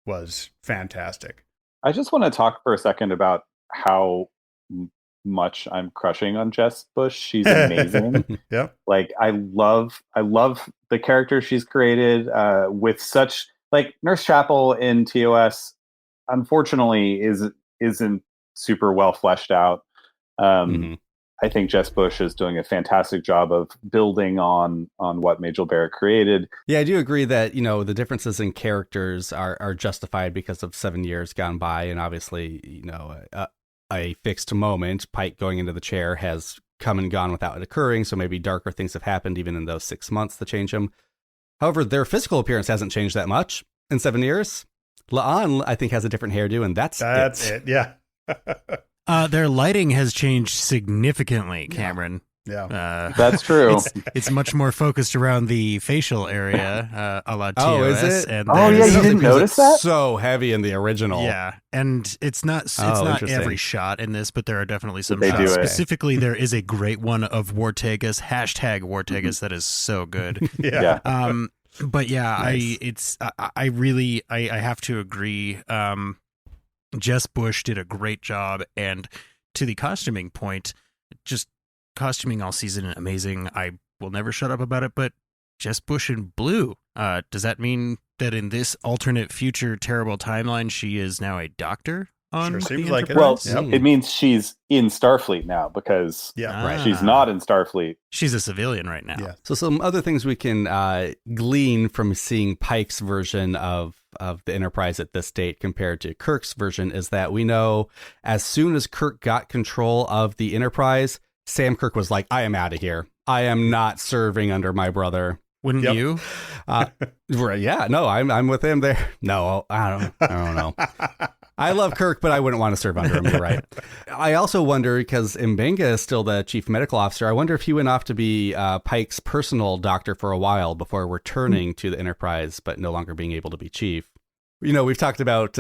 was fantastic. I just want to talk for a second about how much I'm crushing on Jess Bush. She's amazing. Yep. Like I love the character she's created with such, like, Nurse Chapel in TOS unfortunately isn't super well fleshed out. I think Jess Bush is doing a fantastic job of building on what Majel Barrett created. Yeah, I do agree that, the differences in characters are justified because of 7 years gone by. And obviously, a fixed moment, Pike going into the chair, has come and gone without it occurring. So maybe darker things have happened even in those 6 months to change him. However, their physical appearance hasn't changed that much in 7 years. La'an, I think, has a different hairdo, and that's it. Yeah. Their lighting has changed significantly, Cameron. Yeah. That's true. It's much more focused around the facial area, a la TOS. Oh, is it? And you didn't notice that? So heavy in the original. Yeah, and it's not every shot in this, but there are definitely some They shots. do it. Specifically, there is a great one of Wartegas, #Wartegas, that is so good. Yeah. But yeah, Nice. I have to agree. Jess Bush did a great job, and to the costuming point, just costuming all season amazing. I will never shut up about it, but Jess Bush in blue. Does that mean that in this alternate future terrible timeline, she is now a doctor on Sure the seems like it. Enterprise? Well, it means she's in Starfleet now, because she's not in Starfleet. She's a civilian right now. Yeah. So some other things we can glean from seeing Pike's version of the Enterprise at this date compared to Kirk's version is that we know as soon as Kirk got control of the Enterprise, Sam Kirk was like, I am out of here. I am not serving under my brother. Wouldn't you? Yeah, no, I'm with him there. No, I don't know. I love Kirk, but I wouldn't want to serve under him. You're right. I also wonder, because Mbenga is still the chief medical officer, I wonder if he went off to be Pike's personal doctor for a while before returning to the Enterprise, but no longer being able to be chief. We've talked about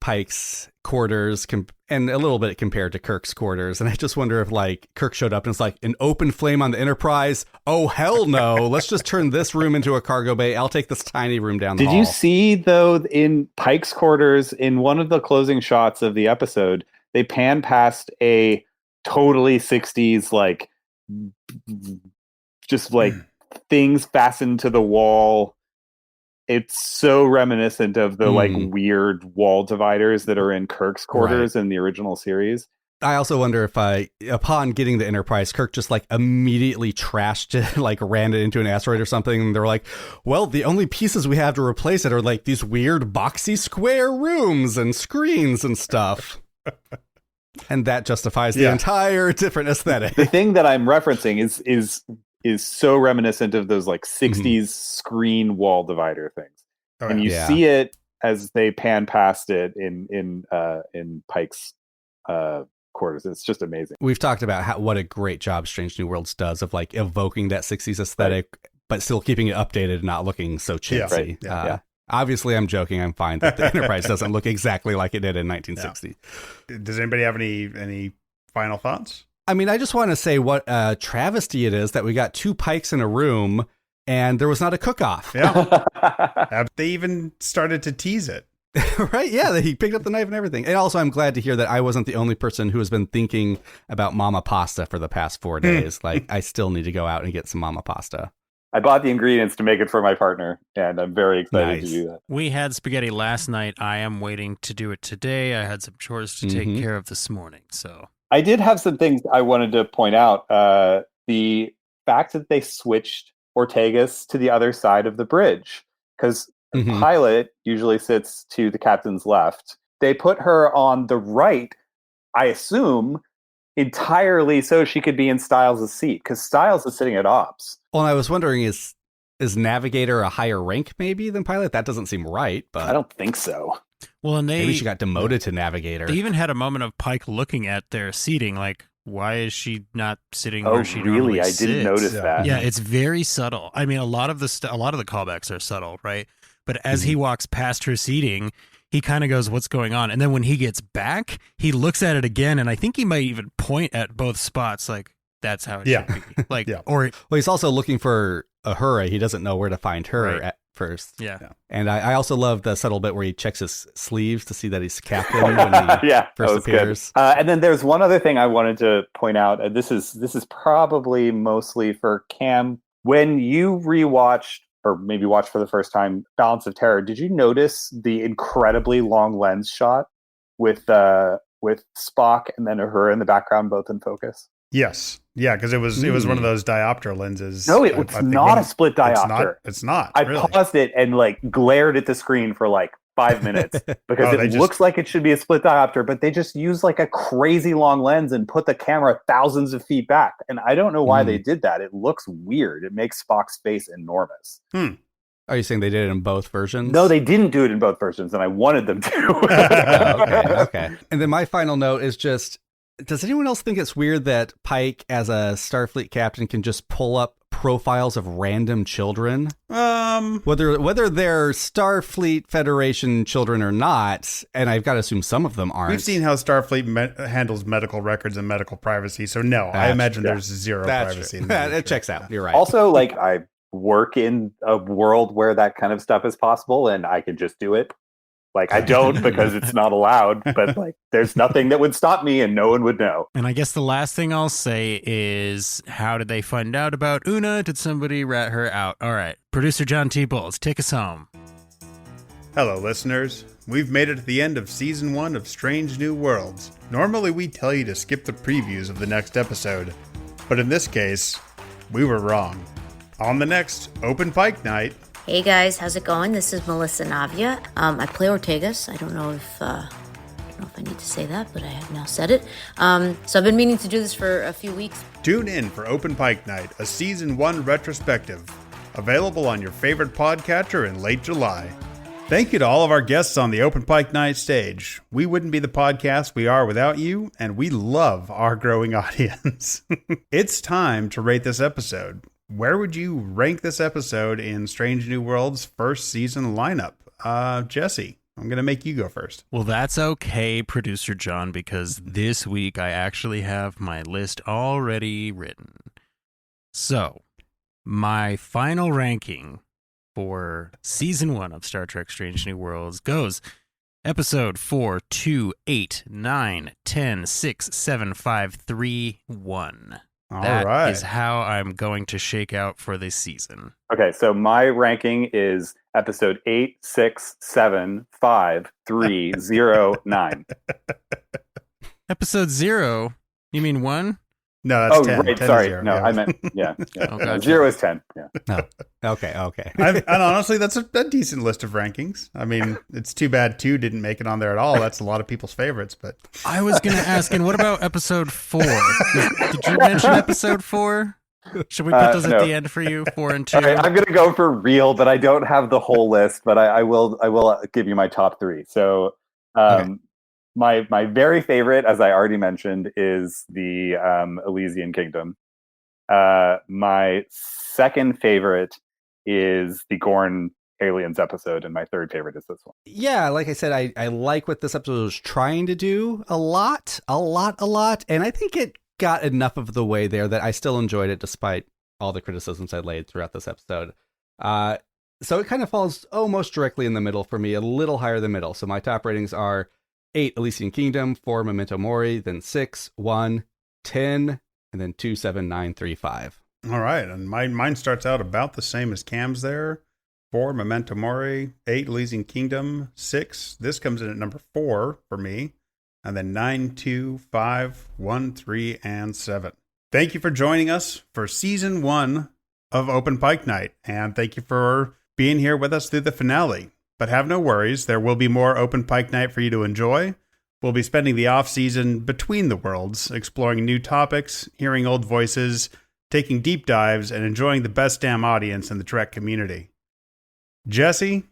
Pike's quarters and a little bit compared to Kirk's quarters. And I just wonder if, like, Kirk showed up and it's like an open flame on the Enterprise. Oh, hell no. Let's just turn this room into a cargo bay. I'll take this tiny room down the hall. Did you see, though, in Pike's quarters, in one of the closing shots of the episode, they pan past a totally 60s, like, just like things fastened to the wall. It's so reminiscent of the like weird wall dividers that are in Kirk's quarters in the original series. I also wonder if upon getting the Enterprise, Kirk just like immediately trashed it, like ran it into an asteroid or something. And they're like, well, the only pieces we have to replace it are like these weird boxy square rooms and screens and stuff. And that justifies the entire different aesthetic. The thing that I'm referencing is so reminiscent of those like 60s screen wall divider things. And you see it as they pan past it in Pike's quarters. It's just amazing. We've talked about what a great job Strange New Worlds does of like evoking that 60s aesthetic, but still keeping it updated and not looking so chintzy. Obviously, I'm joking. I'm fine that the Enterprise doesn't look exactly like it did in 1960. Does anybody have any final thoughts? I mean, I just want to say what a travesty it is that we got two Pikes in a room and there was not a cook-off. Yeah. They even started to tease it. Right? Yeah, he picked up the knife and everything. And also, I'm glad to hear that I wasn't the only person who has been thinking about mama pasta for the past 4 days. Like, I still need to go out and get some mama pasta. I bought the ingredients to make it for my partner, and I'm very excited to do that. We had spaghetti last night. I am waiting to do it today. I had some chores to take care of this morning, so... I did have some things I wanted to point out. The fact that they switched Ortegas to the other side of the bridge, because the pilot usually sits to the captain's left. They put her on the right, I assume, entirely so she could be in Styles' seat, because Styles is sitting at ops. Well, I was wondering, is Navigator a higher rank maybe than pilot? That doesn't seem right, but I don't think so. Well, and maybe she got demoted to Navigator. They even had a moment of Pike looking at their seating, like, why is she not sitting where she normally sits? I didn't notice that. Yeah, it's very subtle. I mean, a lot of the callbacks are subtle, right? But as he walks past her seating, he kind of goes, what's going on? And then when he gets back, he looks at it again, and I think he might even point at both spots, like, that's how it should be. Like, or well, he's also looking for Uhura. He doesn't know where to find her at first. Yeah. And I also love the subtle bit where he checks his sleeves to see that he's captain when he first appears. And then there's one other thing I wanted to point out. This is probably mostly for Cam. When you rewatched, or maybe watched for the first time, Balance of Terror, did you notice the incredibly long lens shot with Spock and then Uhura in the background, both in focus? Yes. Yeah, because it was one of those diopter lenses. No, it's not a split diopter. It's not. I really. paused it and like glared at the screen for like 5 minutes because it looks like it should be a split diopter, but they just use like a crazy long lens and put the camera thousands of feet back. And I don't know why they did that. It looks weird. It makes Spock's face enormous. Are you saying they did it in both versions? No, they didn't do it in both versions, and I wanted them to. Okay. And then my final note is just, does anyone else think it's weird that Pike, as a Starfleet captain, can just pull up profiles of random children? Whether they're Starfleet Federation children or not, and I've got to assume some of them aren't. We've seen how Starfleet handles medical records and medical privacy, so no, I imagine there's zero privacy. It checks out. You're right. Also, like, I work in a world where that kind of stuff is possible, and I could just do it. Like, I don't because it's not allowed, but like, there's nothing that would stop me and no one would know. And I guess the last thing I'll say is, how did they find out about Una? Did somebody rat her out? All right. Producer John T. Bowles, take us home. Hello, listeners. We've made it to the end of Season 1 of Strange New Worlds. Normally, we tell you to skip the previews of the next episode, but in this case, we were wrong. On the next Open Pike Night... Hey guys, how's it going? This is Melissa Navia. I play Ortegas. I don't know if I need to say that, but I have now said it. So I've been meaning to do this for a few weeks. Tune in for Open Pike Night, a Season 1 retrospective. Available on your favorite podcatcher in late July. Thank you to all of our guests on the Open Pike Night Stage. We wouldn't be the podcast we are without you, and we love our growing audience. It's time to rate this episode. Where would you rank this episode in Strange New Worlds' first season lineup? Jesse, I'm going to make you go first. Well, that's okay, Producer John, because this week I actually have my list already written. So, my final ranking for Season 1 of Star Trek Strange New Worlds goes Episode 4, 2, 8, 9, 10, 6, 7, 5, 3, 1. That is how I'm going to shake out for this season. Okay, so my ranking is episode 8, 6, 7, 5, 3, 0, 9. Episode 0? You mean 1? No, that's 10. Right, 10 sorry. 0, no, yeah. I meant, yeah. Oh, gotcha. 0 is 10. Yeah. Oh, okay. And honestly, that's a decent list of rankings. I mean, it's too bad 2 didn't make it on there at all. That's a lot of people's favorites. But I was going to ask, and what about episode 4? Did you mention episode 4? Should we put those at the end for you, 4 and 2? All right, I'm going to go for real, but I don't have the whole list, but I will give you my top 3. So my very favorite, as I already mentioned, is the Elysian Kingdom. My second favorite is the Gorn Aliens episode, and my third favorite is this one. Yeah, like I said, I like what this episode was trying to do a lot, and I think it got enough of the way there that I still enjoyed it despite all the criticisms I laid throughout this episode. So it kind of falls almost directly in the middle for me, a little higher than middle. So my top ratings are 8, Elysian Kingdom, 4, Memento Mori, then 6, 1, 10, and then 2, 7, 9, 3, 5. All right, and mine starts out about the same as Cam's there. 4, Memento Mori, 8, Elysian Kingdom, 6. This comes in at number 4 for me, and then 9, 2, 5, 1, 3, and 7. Thank you for joining us for Season 1 of Open Pike Night, and thank you for being here with us through the finale. But have no worries, there will be more Open Pike Night for you to enjoy. We'll be spending the off-season between the worlds, exploring new topics, hearing old voices, taking deep dives, and enjoying the best damn audience in the Trek community. Jesse,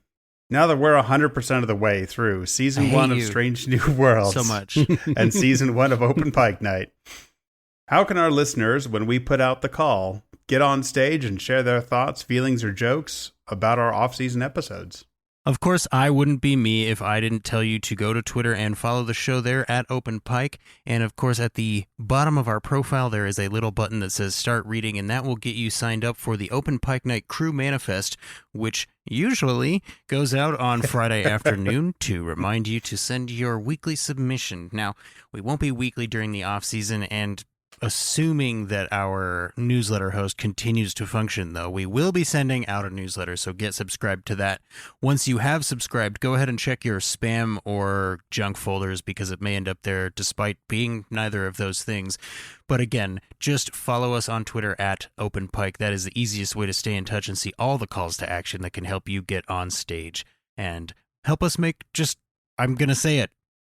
now that we're 100% of the way through Season 1 of Strange New Worlds so much. and Season 1 of Open Pike Night, how can our listeners, when we put out the call, get on stage and share their thoughts, feelings, or jokes about our off-season episodes? Of course, I wouldn't be me if I didn't tell you to go to Twitter and follow the show there at Open Pike. And of course, at the bottom of our profile, there is a little button that says Start Reading, and that will get you signed up for the Open Pike Night Crew Manifest, which usually goes out on Friday afternoon to remind you to send your weekly submission. Now, we won't be weekly during the off-season, and assuming that our newsletter host continues to function, though, we will be sending out a newsletter, so get subscribed to that. Once you have subscribed, go ahead and check your spam or junk folders, because it may end up there despite being neither of those things. But again, just follow us on Twitter at OpenPike. That is the easiest way to stay in touch and see all the calls to action that can help you get on stage and help us make I'm going to say it,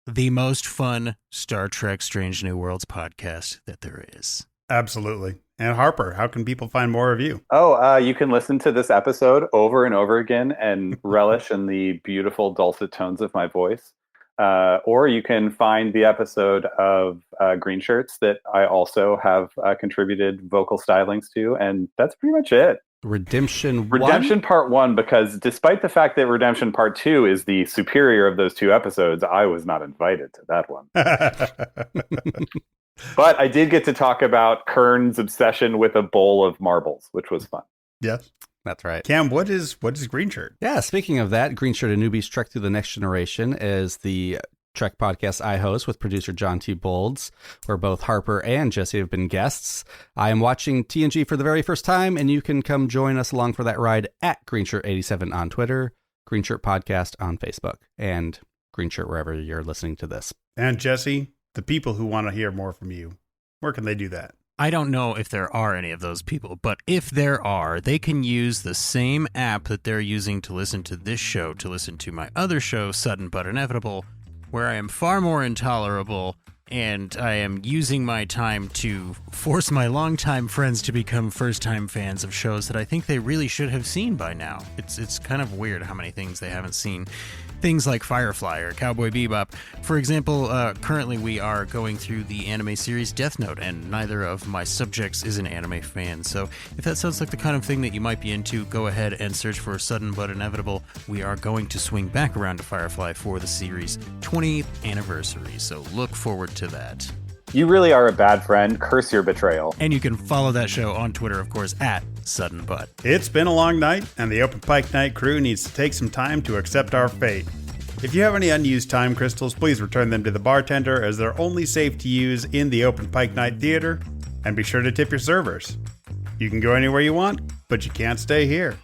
the most fun Star Trek Strange New Worlds podcast that there is. Absolutely. And Harper, how can people find more of you? You can listen to this episode over and over again and relish in the beautiful dulcet tones of my voice. Or you can find the episode of Green Shirts that I also have contributed vocal stylings to. And that's pretty much it. Redemption Part 1, because despite the fact that Redemption Part 2 is the superior of those two episodes, I was not invited to that one. But I did get to talk about Kern's obsession with a bowl of marbles, which was fun. Yes. That's right. Cam, what is Green Shirt? Yeah, speaking of that, Green Shirt, A Newbie's Trek Through the Next Generation is the Trek podcast I host with producer John T. Bolds, where both Harper and Jesse have been guests. I am watching TNG for the very first time, and you can come join us along for that ride at GreenShirt87 on Twitter, Green Shirt Podcast on Facebook, and Green Shirt wherever you're listening to this. And Jesse, the people who want to hear more from you, where can they do that? I don't know if there are any of those people, but if there are, they can use the same app that they're using to listen to this show to listen to my other show, Sudden But Inevitable, where I am far more intolerable, and I am using my time to force my longtime friends to become first-time fans of shows that I think they really should have seen by now. It's kind of weird how many things they haven't seen. Things like Firefly or Cowboy Bebop. For example, currently we are going through the anime series Death Note, and neither of my subjects is an anime fan. So if that sounds like the kind of thing that you might be into, go ahead and search for Sudden But Inevitable. We are going to swing back around to Firefly for the series' 20th anniversary, so look forward to that. You really are a bad friend. Curse your betrayal. And you can follow that show on Twitter, of course, at Sudden But. It's been a long night, and the Open Pike Night crew needs to take some time to accept our fate. If you have any unused time crystals, please return them to the bartender, as they're only safe to use in the Open Pike Night Theater. And be sure to tip your servers. You can go anywhere you want, but you can't stay here.